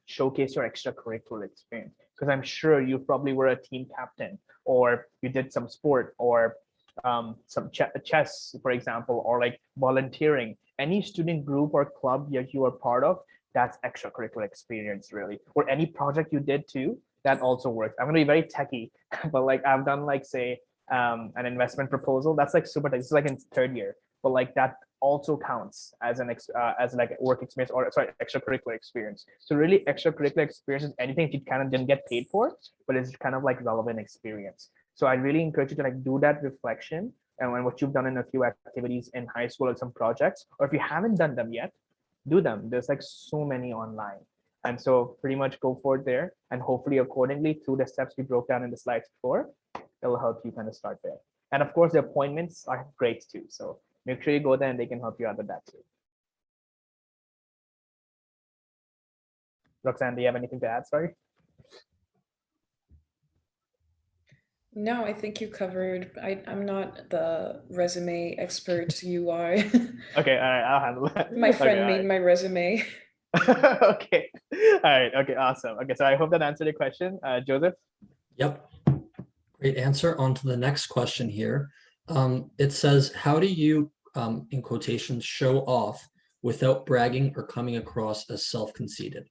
[SPEAKER 1] showcase your extracurricular experience, because I'm sure you probably were a team captain, or you did some sport, or some chess, for example, or like volunteering. Any student group or club that you are part of, that's extracurricular experience really. Or any project you did too, that also works. I'm gonna be very techie, but like I've done like say an investment proposal. That's like super tech. This is like in third year, but like that also counts as an as like work experience, or sorry, extracurricular experience. So really extracurricular experience is anything that you kind of didn't get paid for, but it's kind of like relevant experience. So I really encourage you to like do that reflection, and when what you've done in a few activities in high school or some projects, or if you haven't done them yet, do them. There's like so many online. And so pretty much go for it there, and hopefully accordingly through the steps we broke down in the slides before, it'll help you kind of start there. And of course the appointments are great too. So make sure you go there and they can help you out with that too. Roxanne, do you have anything to add? Sorry.
[SPEAKER 2] No, I think you covered. I'm not the resume expert. You are.
[SPEAKER 1] Okay, all right, I'll handle that.
[SPEAKER 2] My friend
[SPEAKER 1] okay,
[SPEAKER 2] made my resume.
[SPEAKER 1] Okay, all right, okay, awesome. Okay, so I hope that answered your question. Joseph?
[SPEAKER 3] Yep, great answer. On to the next question here. It says, how do you, in quotations, show off without bragging or coming across as self-conceited?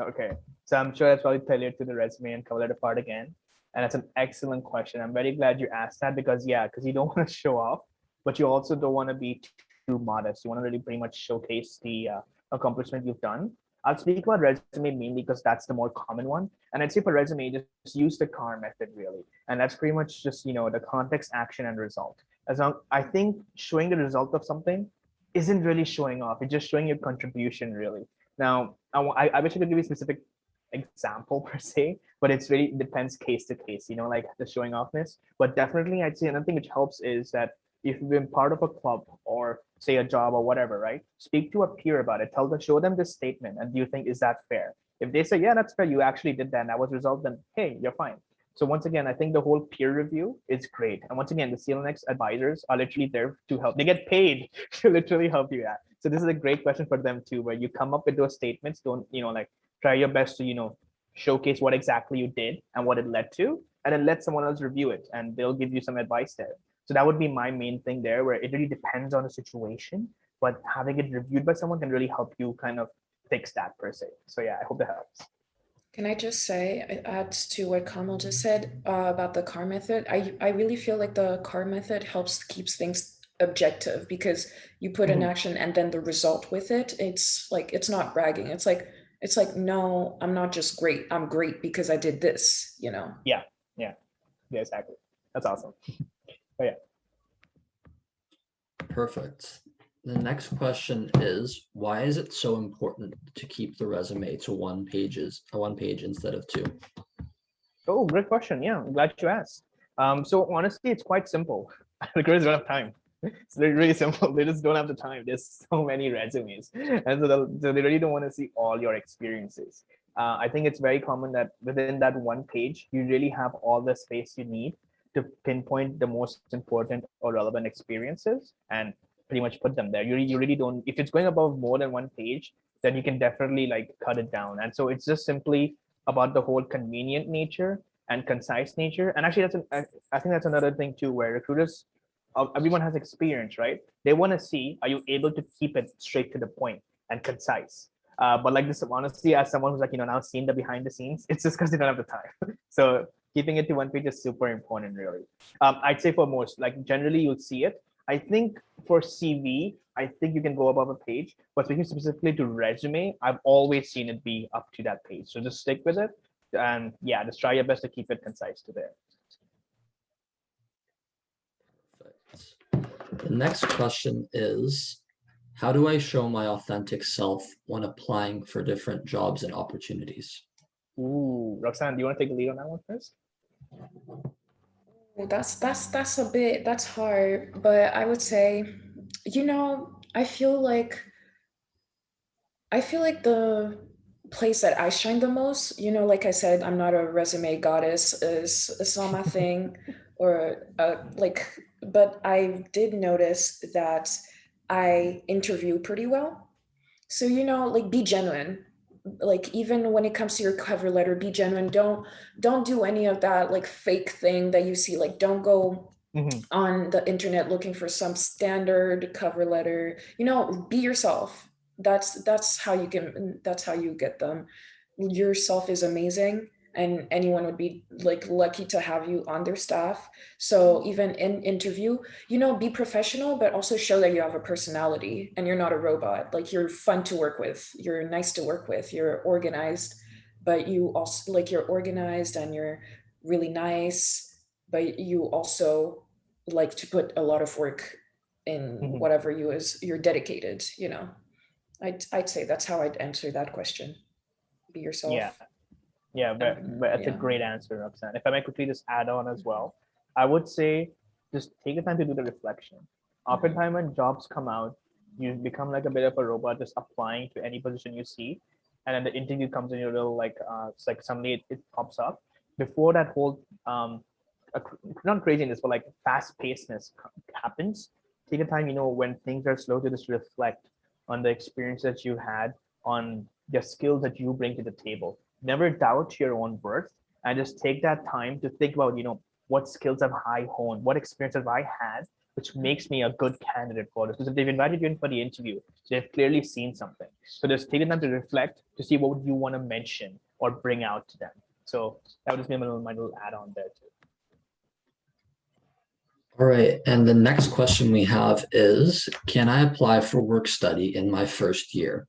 [SPEAKER 1] Okay, so I'm sure that's probably tailored to the resume and cover letter part again. And that's an excellent question. I'm very glad you asked that, because you don't want to show off, but you also don't want to be too modest. You want to really pretty much showcase the accomplishment you've done. I'll speak about resume mainly because that's the more common one. And I'd say for resume, just use the CAR method really. And that's pretty much just, the context, action, and result. I think showing the result of something isn't really showing off. It's just showing your contribution really. Now, I wish I could give you a specific example per se, but it's really depends case to case, like the showing offness. But definitely I'd say another thing which helps is that if you've been part of a club or say a job or whatever, right? Speak to a peer about it. Show them this statement. And do you think, is that fair? If they say, yeah, that's fair, you actually did that, and that was result, then hey, you're fine. So once again, I think the whole peer review is great. And once again, the CLNX advisors are literally there to help. They get paid to literally help you out. So this is a great question for them too, where you come up with those statements. Don't, like try your best to, showcase what exactly you did and what it led to, and then let someone else review it and they'll give you some advice there. So that would be my main thing there, where it really depends on the situation, but having it reviewed by someone can really help you kind of fix that per se. So yeah, I hope that helps.
[SPEAKER 2] Can I just say, it adds to what Kamal just said about the CAR method. I really feel like the CAR method keeps things objective, because you put an action and then the result with it. It's like, it's not bragging. It's like, no, I'm not just great. I'm great because I did this,
[SPEAKER 1] Yeah, exactly. That's awesome. But yeah.
[SPEAKER 3] Perfect. The next question is, why is it so important to keep the resume to one page instead of two?
[SPEAKER 1] Oh, great question. Yeah, I'm glad you asked. So honestly, it's quite simple. Recruiters don't have time. It's really simple. They just don't have the time. There's so many resumes, and so they really don't want to see all your experiences. I think it's very common that within that one page, you really have all the space you need to pinpoint the most important or relevant experiences and pretty much put them there. You really don't. If it's going above more than one page, then you can definitely like cut it down. And so it's just simply about the whole convenient nature and concise nature. And actually, I think that's another thing too, where recruiters, everyone has experience, right? They want to see, are you able to keep it straight to the point and concise? But like this, honestly, as someone who's like, now seen the behind the scenes, it's just because they don't have the time. So keeping it to one page is super important, really. I'd say for most, like generally you'll see it. I think for CV, I think you can go above a page, but speaking specifically to resume, I've always seen it be up to that page. So just stick with it. And yeah, just try your best to keep it concise to there.
[SPEAKER 3] Perfect. The next question is, how do I show my authentic self when applying for different jobs and opportunities?
[SPEAKER 1] Ooh, Roxanne, do you want to take the lead on that one first?
[SPEAKER 2] Well, that's hard, but I would say, I feel like the place that I shine the most, like I said, I'm not a resume goddess, is not my thing, or but I did notice that I interview pretty well. So, like, be genuine. Like, even when it comes to your cover letter, be genuine. Don't do any of that like fake thing that you see. Like, don't go on the internet looking for some standard cover letter. Be yourself. That's how you get them. Yourself is amazing, and anyone would be like lucky to have you on their staff. So even in interview, be professional, but also show that you have a personality and you're not a robot. Like, you're fun to work with, you're nice to work with, you're organized, but you also, like, you're organized and you're really nice, but you also like to put a lot of work in whatever you're dedicated. I'd say that's how I'd answer that question. Be yourself.
[SPEAKER 1] Yeah, but that's a great answer, Roxanne. If I may quickly just add on as well, I would say just take the time to do the reflection. Oftentimes when jobs come out, you become like a bit of a robot just applying to any position you see, and then the interview comes in your little like it's like suddenly it pops up. Before that whole not craziness, but like fast pacedness happens, take a time, when things are slow, to just reflect on the experience that you had, on the skills that you bring to the table. Never doubt your own worth, and just take that time to think about, what skills have I honed, what experience have I had, which makes me a good candidate for this. Because if they've invited you in for the interview, they've clearly seen something. So just take the time to reflect to see what would you want to mention or bring out to them. So that would just be my little add-on there too.
[SPEAKER 3] All right, and the next question we have is, can I apply for work study in my first year?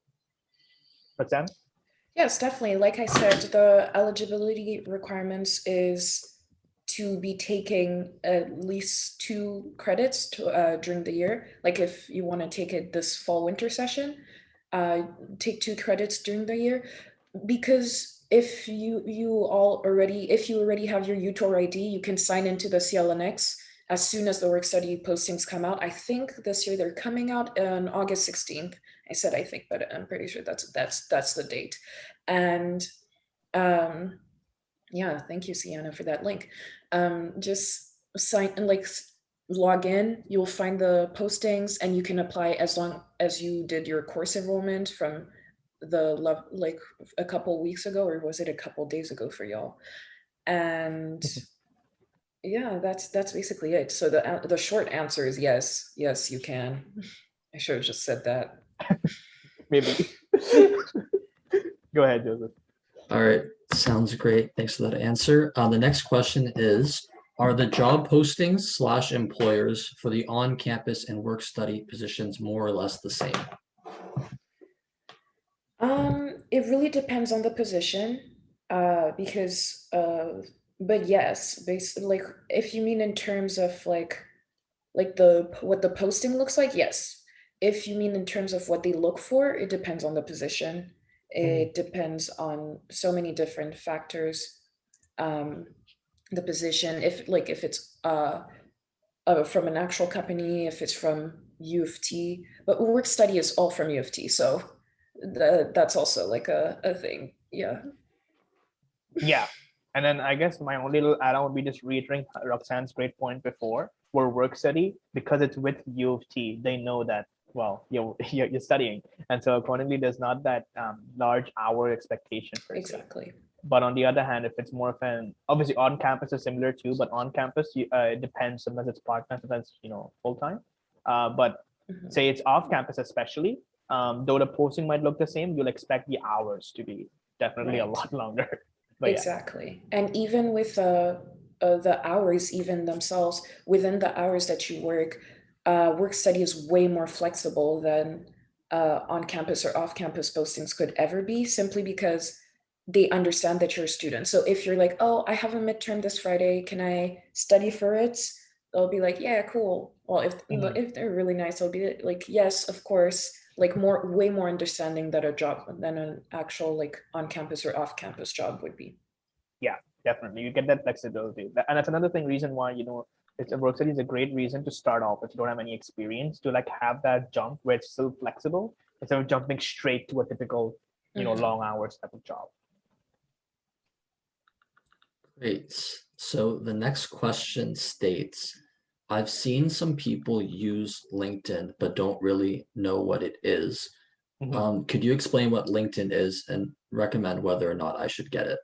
[SPEAKER 1] Roxanne?
[SPEAKER 2] Yes, definitely. Like I said, the eligibility requirements is to be taking at least 2 credits during the year. Like, if you want to take it this fall winter session, take 2 credits during the year, because if you already have your UTOR ID, you can sign into the CLNX as soon as the work study postings come out. I think this year they're coming out on August 16th. I said I think, but I'm pretty sure that's the date. And Yeah, thank you, Sienna, for that link. Just log in, you'll find the postings and you can apply as long as you did your course enrollment from like a couple weeks ago, or was it a couple days ago for y'all? And yeah, that's basically it. So the short answer is yes, you can. I should have just said that.
[SPEAKER 1] Maybe. Go ahead, Joseph.
[SPEAKER 3] All right, sounds great. Thanks for that answer. The next question is, are the job postings / employers for the on-campus and work study positions more or less the same?
[SPEAKER 2] It really depends on the position, because but yes, basically, like if you mean in terms of like what the posting looks like, yes. If you mean in terms of what they look for, it depends on the position. It depends on so many different factors. The position, if it's from an actual company, if it's from UofT, but work study is all from UofT, so that's also like a thing. Yeah.
[SPEAKER 1] Yeah. And then I guess my only little add-on would be just reiterating Roxanne's great point before, where work study, because it's with U of T, they know that, well, you're studying. And so accordingly, there's not that large hour expectation per se.
[SPEAKER 2] Exactly.
[SPEAKER 1] But on the other hand, if it's more of an, obviously on campus is similar too, but on campus, it depends. Sometimes it's part-time, sometimes, full-time. But say it's off campus, especially, though the posting might look the same, you'll expect the hours to be definitely a
[SPEAKER 2] Right.
[SPEAKER 1] lot longer. But
[SPEAKER 2] exactly. And even with the hours, even themselves, within the hours that you work, work study is way more flexible than on campus or off campus postings could ever be, simply because they understand that you're a student. So if you're like, oh, I have a midterm this Friday, can I study for it? They'll be like, yeah, cool. Well, if they're really nice, they'll be like, yes, of course. Like way more understanding that than an actual like on campus or off campus job would be.
[SPEAKER 1] Yeah, definitely. You get that flexibility. And that's another thing, reason why, it's a work study is a great reason to start off if you don't have any experience, to like have that jump where it's still flexible instead of jumping straight to a typical, long hours type of job.
[SPEAKER 3] Great. So the next question states, I've seen some people use LinkedIn, but don't really know what it is. Could you explain what LinkedIn is and recommend whether or not I should get it?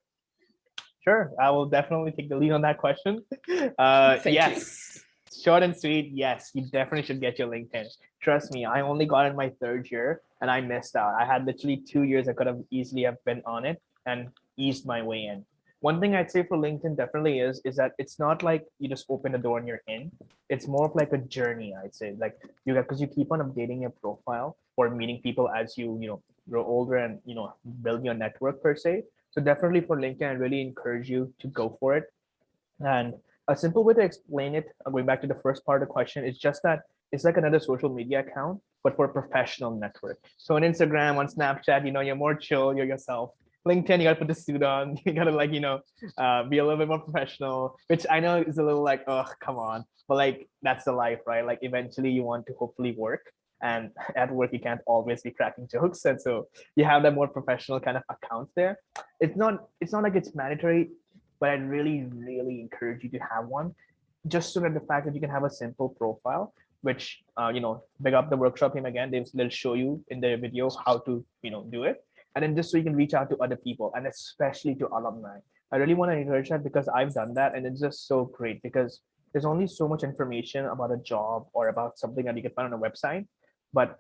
[SPEAKER 1] Sure, I will definitely take the lead on that question.
[SPEAKER 2] Thank
[SPEAKER 1] yes, short and sweet. Yes, you definitely should get your LinkedIn. Trust me, I only got in my 3rd year and I missed out. I had literally 2 years I could have easily have been on it and eased my way in. One thing I'd say for LinkedIn definitely is that it's not like you just open the door and you're in. It's more of like a journey, I'd say. Like because you keep on updating your profile or meeting people as you grow older and build your network per se. So definitely for LinkedIn, I really encourage you to go for it. And a simple way to explain it, going back to the first part of the question, is just that it's like another social media account, but for a professional network. So on Instagram, on Snapchat, you're more chill, you're yourself. LinkedIn, you gotta put the suit on. You gotta be a little bit more professional, which I know is a little like, oh, come on. But like, that's the life, right? Like eventually you want to hopefully work. And at work, you can't always be cracking jokes. And so you have that more professional kind of accounts there. It's not like it's mandatory, but I really, really encourage you to have one, just so that the fact that you can have a simple profile, which big up the workshop team again. They'll show you in their video how to do it, and then just so you can reach out to other people and especially to alumni. I really want to encourage that because I've done that, and it's just so great because there's only so much information about a job or about something that you can find on a website, but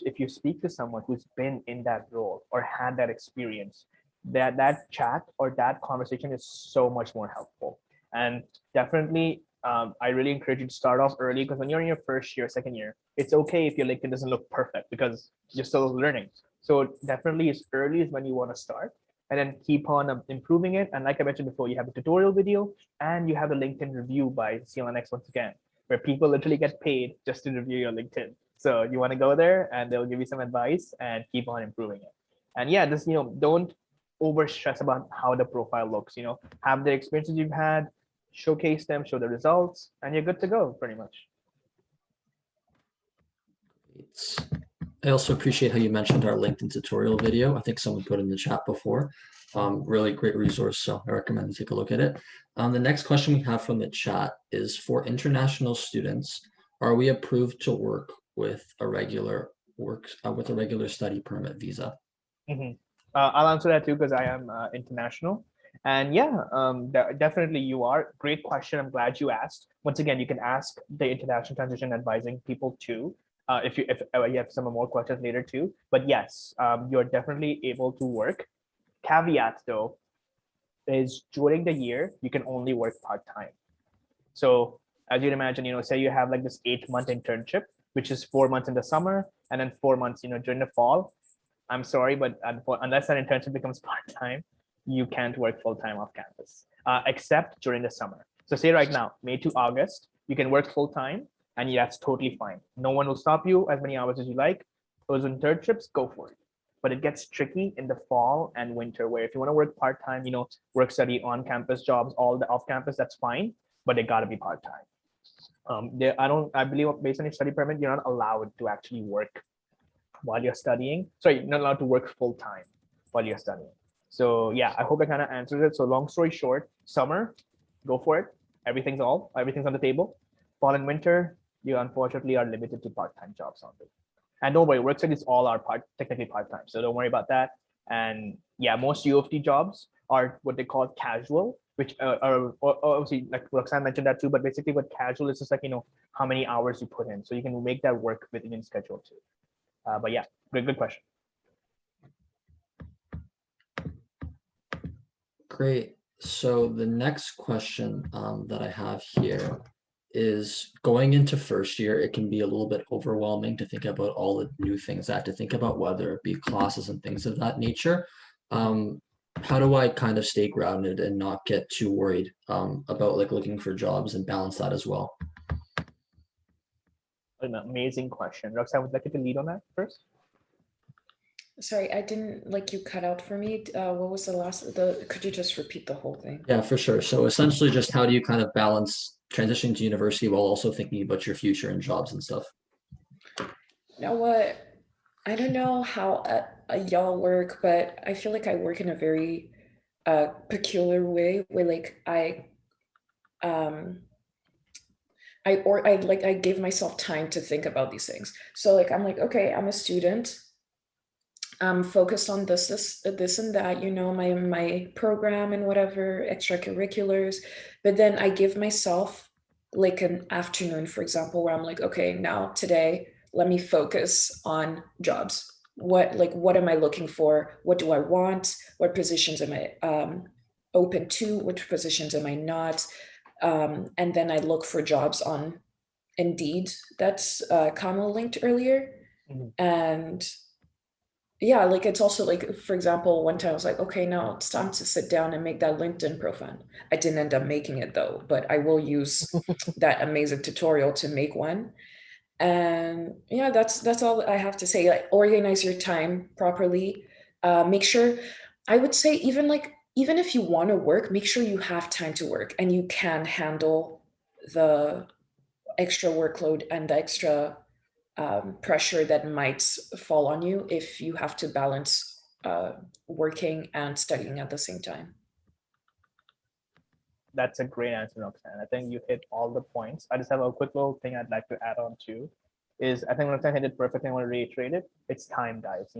[SPEAKER 1] if you speak to someone who's been in that role or had that experience, that chat or that conversation is so much more helpful. And definitely, I really encourage you to start off early, because when you're in your 1st year, 2nd year, it's okay if your LinkedIn doesn't look perfect because you're still learning. So definitely as early as when you want to start, and then keep on improving it. And like I mentioned before, you have a tutorial video and you have a LinkedIn review by CLNX once again, where people literally get paid just to review your LinkedIn. So you want to go there and they'll give you some advice and keep on improving it. And yeah, just don't over stress about how the profile looks. Have the experiences you've had, showcase them, show the results, and you're good to go pretty much.
[SPEAKER 3] I also appreciate how you mentioned our LinkedIn tutorial video. I think someone put in the chat before. Really great resource, so I recommend you take a look at it. The next question we have from the chat is, for international students, are we approved to work with a regular study permit visa?
[SPEAKER 1] I'll answer that too, because I am international. And yeah, definitely you are. Great question. I'm glad you asked. Once again, you can ask the international transition advising people too, if you have some more questions later too. But yes, you're definitely able to work. Caveat though is, during the year you can only work part-time. So as you'd imagine, say you have like this 8-month internship, which is 4 months in the summer and then 4 months during the fall. I'm sorry, but unless that internship becomes part-time, you can't work full-time off campus, except during the summer. So say right now, May to August, you can work full-time, and that's totally fine. No one will stop you as many hours as you like. Those internships, go for it. But it gets tricky in the fall and winter, where if you want to work part-time, work study on-campus jobs, all the off-campus, that's fine, but they got to be part-time. I believe based on your study permit, you're not allowed to actually work while you're studying. Sorry, you're not allowed to work full-time while you're studying. So yeah, I hope I kind of answered it. So long story short, summer, go for it. Everything's on the table. Fall and winter, you unfortunately are limited to part-time jobs only. And don't worry, work studies all are technically part-time, so don't worry about that. And yeah, most UofT jobs are what they call casual, which are obviously, like Roxanne mentioned that too, but basically what casual is just like, how many hours you put in. So you can make that work within your schedule too. But yeah, good question.
[SPEAKER 3] Great. So the next question that I have here is, going into first year, it can be a little bit overwhelming to think about all the new things I have to think about, whether it be classes and things of that nature. How do I kind of stay grounded and not get too worried about like looking for jobs and balance that as well?
[SPEAKER 1] An amazing question. Roxanne, would you like to lead on that first?
[SPEAKER 2] Sorry, I didn't, like, you cut out for me. What was could you just repeat the whole thing?
[SPEAKER 3] Yeah, for sure. So essentially just how do you kind of balance transitioning to university while also thinking about your future and jobs and stuff?
[SPEAKER 2] You know what? I don't know how y'all work, but I feel like I work in a very peculiar way, where like I give myself time to think about these things. So like I'm like, okay, I'm a student. I'm focused on this and that, my program and whatever, extracurriculars. But then I give myself like an afternoon, for example, where I'm like, okay, now today, let me focus on jobs. What am I looking for? What do I want? What positions am I open to? Which positions am I not? And then I look for jobs on Indeed. That's Kamal linked earlier.
[SPEAKER 1] Mm-hmm.
[SPEAKER 2] And yeah, like it's also like, for example, one time I was like, okay, now it's time to sit down and make that LinkedIn profile. I didn't end up making it though, but I will use that amazing tutorial to make one. And yeah, that's all I have to say. Like, organize your time properly. Make sure, I would say, even if you want to work, make sure you have time to work and you can handle the extra workload and the extra pressure that might fall on you if you have to balance working and studying at the same time.
[SPEAKER 1] That's a great answer, Roxanne. I think you hit all the points. I just have a quick little thing I'd like to add on to, is I think Roxanne hit it perfectly. I want to reiterate it. It's time, guys.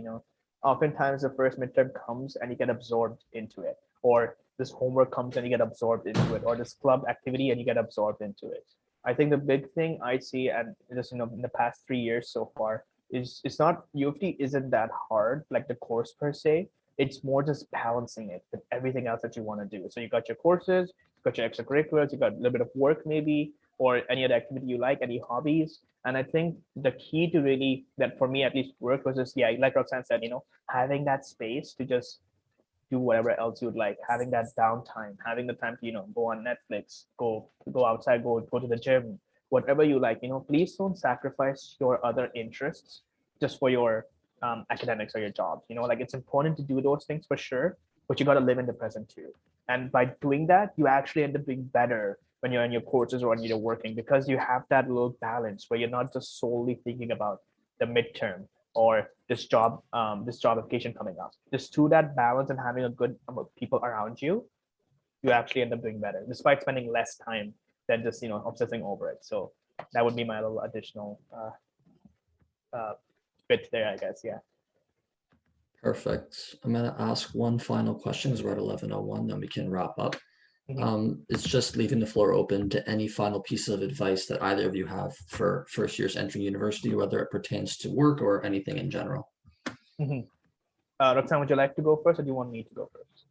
[SPEAKER 1] Oftentimes the first midterm comes and you get absorbed into it, or this homework comes and you get absorbed into it, or this club activity and you get absorbed into it. I think the big thing I see, and just in the past 3 years so far, is it's not, UofT isn't that hard, like the course per se. It's more just balancing it with everything else that you want to do. So you got your courses, you got your extracurriculars, you got a little bit of work maybe, or any other activity you like, any hobbies. And I think the key to really, that for me at least, work was just, yeah, like Roxanne said, having that space to just do whatever else you'd like, having that downtime, having the time to, go on Netflix, go outside, go to the gym, whatever you like, please don't sacrifice your other interests just for your academics or your jobs. Like, it's important to do those things for sure, but you got to live in the present too. And by doing that, you actually end up doing better when you're in your courses or when you're working, because you have that little balance where you're not just solely thinking about the midterm or this job application coming up. Just through that balance and having a good number of people around you, you actually end up doing better, despite spending less time than just obsessing over it. So that would be my little additional bit there, I guess. Yeah.
[SPEAKER 3] Perfect. I'm going to ask one final question because we're at 11:01, then we can wrap up. It's just leaving the floor open to any final piece of advice that either of you have for first years entering university, whether it pertains to work or anything in general.
[SPEAKER 1] Roxanne, would you like to go first, or do you want me to go first?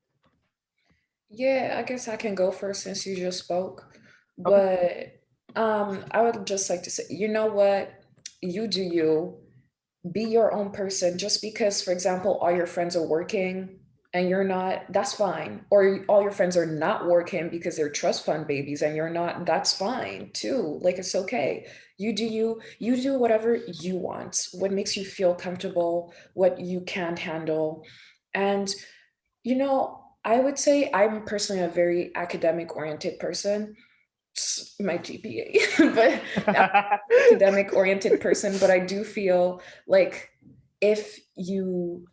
[SPEAKER 2] Yeah, I guess I can go first since you just spoke. Okay. But I would just like to say, you know what? You do you. Be your own person. Just because, for example, all your friends are working and you're not, that's fine. Or all your friends are not working because they're trust fund babies and you're not, that's fine too. Like, it's okay. You do you, you do whatever you want, what makes you feel comfortable, what you can handle. And, I would say I'm personally a very academic oriented person. My GPA, but academic oriented person. But I do feel like if you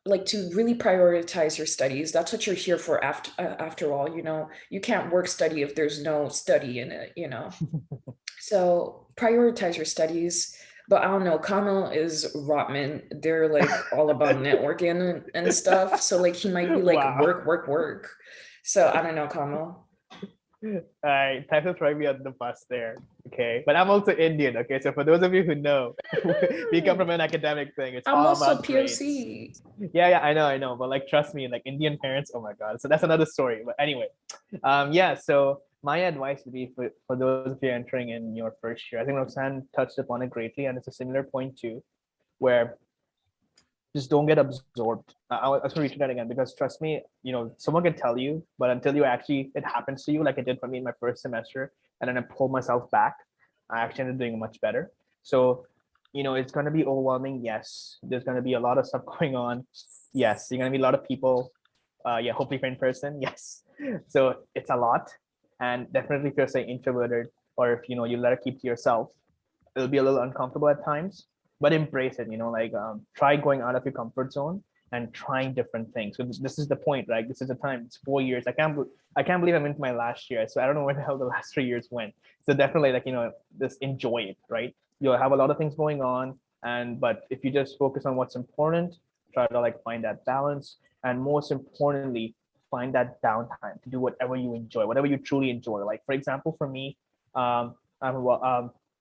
[SPEAKER 2] like to really prioritize your studies, that's what you're here for after all. You can't work study if there's no study in it. So prioritize your studies. But I don't know, Kamil is Rotman. They're like all about networking and stuff. So like he might be like work. So I don't know, Kamil.
[SPEAKER 1] Time to throw me on the bus there. Okay, but I'm also Indian. Okay, so for those of you who know, we come from an academic thing. It's
[SPEAKER 2] I'm
[SPEAKER 1] all
[SPEAKER 2] also
[SPEAKER 1] about
[SPEAKER 2] POC.
[SPEAKER 1] Grades. Yeah, I know. But like, trust me, like Indian parents. Oh my God. So that's another story. But anyway, yeah. So my advice would be for those of you entering in your first year. I think Roxanne touched upon it greatly, and it's a similar point too, where just don't get absorbed. I was going to repeat that again, because trust me, someone can tell you, but until it happens to you, like it did for me in my first semester, and then I pulled myself back, I actually ended up doing much better. So, it's going to be overwhelming. Yes. There's going to be a lot of stuff going on. Yes. You're going to be a lot of people. Yeah, hopefully in person. Yes. So it's a lot. And definitely if you're say introverted, or if, you let it keep to yourself, it'll be a little uncomfortable at times, but embrace it, try going out of your comfort zone and trying different things. So this is the point, right? This is the time. It's 4 years. I can't believe I'm into my last year. So I don't know where the hell the last 3 years went. So definitely just enjoy it, right? You'll have a lot of things going on. But if you just focus on what's important, try to find that balance. And most importantly, find that downtime to do whatever you enjoy, whatever you truly enjoy. Like for example, for me,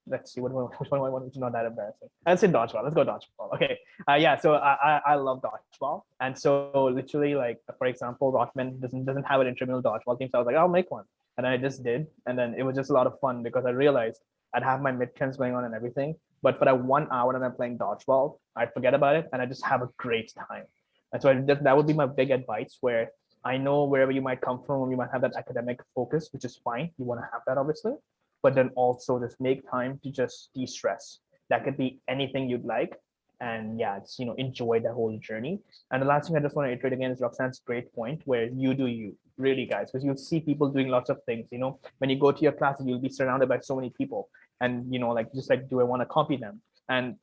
[SPEAKER 1] let's see, which one is not that embarrassing? Let's say dodgeball. Let's go dodgeball. Okay. Yeah. So I love dodgeball, and so literally, like for example, Rockman doesn't have an intramural dodgeball team, so I was like, I'll make one, and I just did, and then it was just a lot of fun because I realized I'd have my midterms going on and everything, but for that 1 hour that I'm playing dodgeball, I'd forget about it and I just have a great time. And so that would be my big advice. Where I know wherever you might come from, you might have that academic focus, which is fine. You want to have that, obviously, but then also just make time to just de-stress. That could be anything you'd like. And yeah, it's, enjoy the whole journey. And the last thing I just want to iterate again is Roxanne's great point, where you do you, really, guys, because you'll see people doing lots of things. When you go to your classes, you'll be surrounded by so many people, and do I want to copy them? And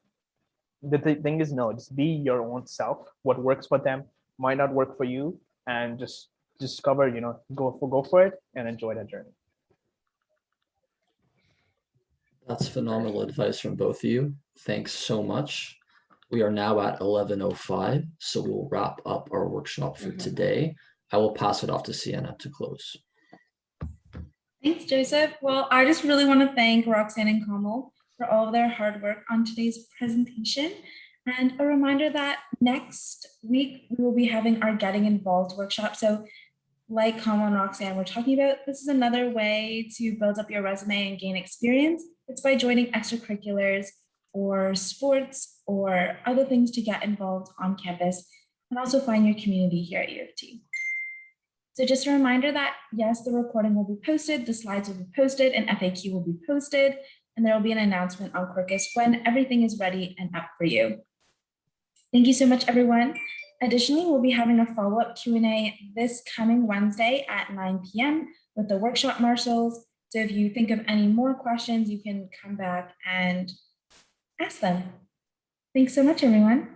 [SPEAKER 1] the thing is, no, just be your own self. What works for them might not work for you, and just discover, go for it and enjoy that journey.
[SPEAKER 3] That's phenomenal advice from both of you. Thanks so much. We are now at 11:05, so we'll wrap up our workshop for today. I will pass it off to Sienna to close.
[SPEAKER 4] Thanks, Joseph. Well, I just really want to thank Roxanne and Kamil for all of their hard work on today's presentation. And a reminder that next week we will be having our Getting Involved workshop. So like Kamil and Roxanne were talking about, this is another way to build up your resume and gain experience. It's by joining extracurriculars or sports or other things to get involved on campus and also find your community here at UofT. So just a reminder that yes, the recording will be posted, the slides will be posted, and FAQ will be posted, and there will be an announcement on Quarkus when everything is ready and up for you. Thank you so much, everyone. Additionally, we'll be having a follow-up Q&A this coming Wednesday at 9 p.m. with the workshop marshals. So if you think of any more questions, you can come back and ask them. Thanks so much, everyone.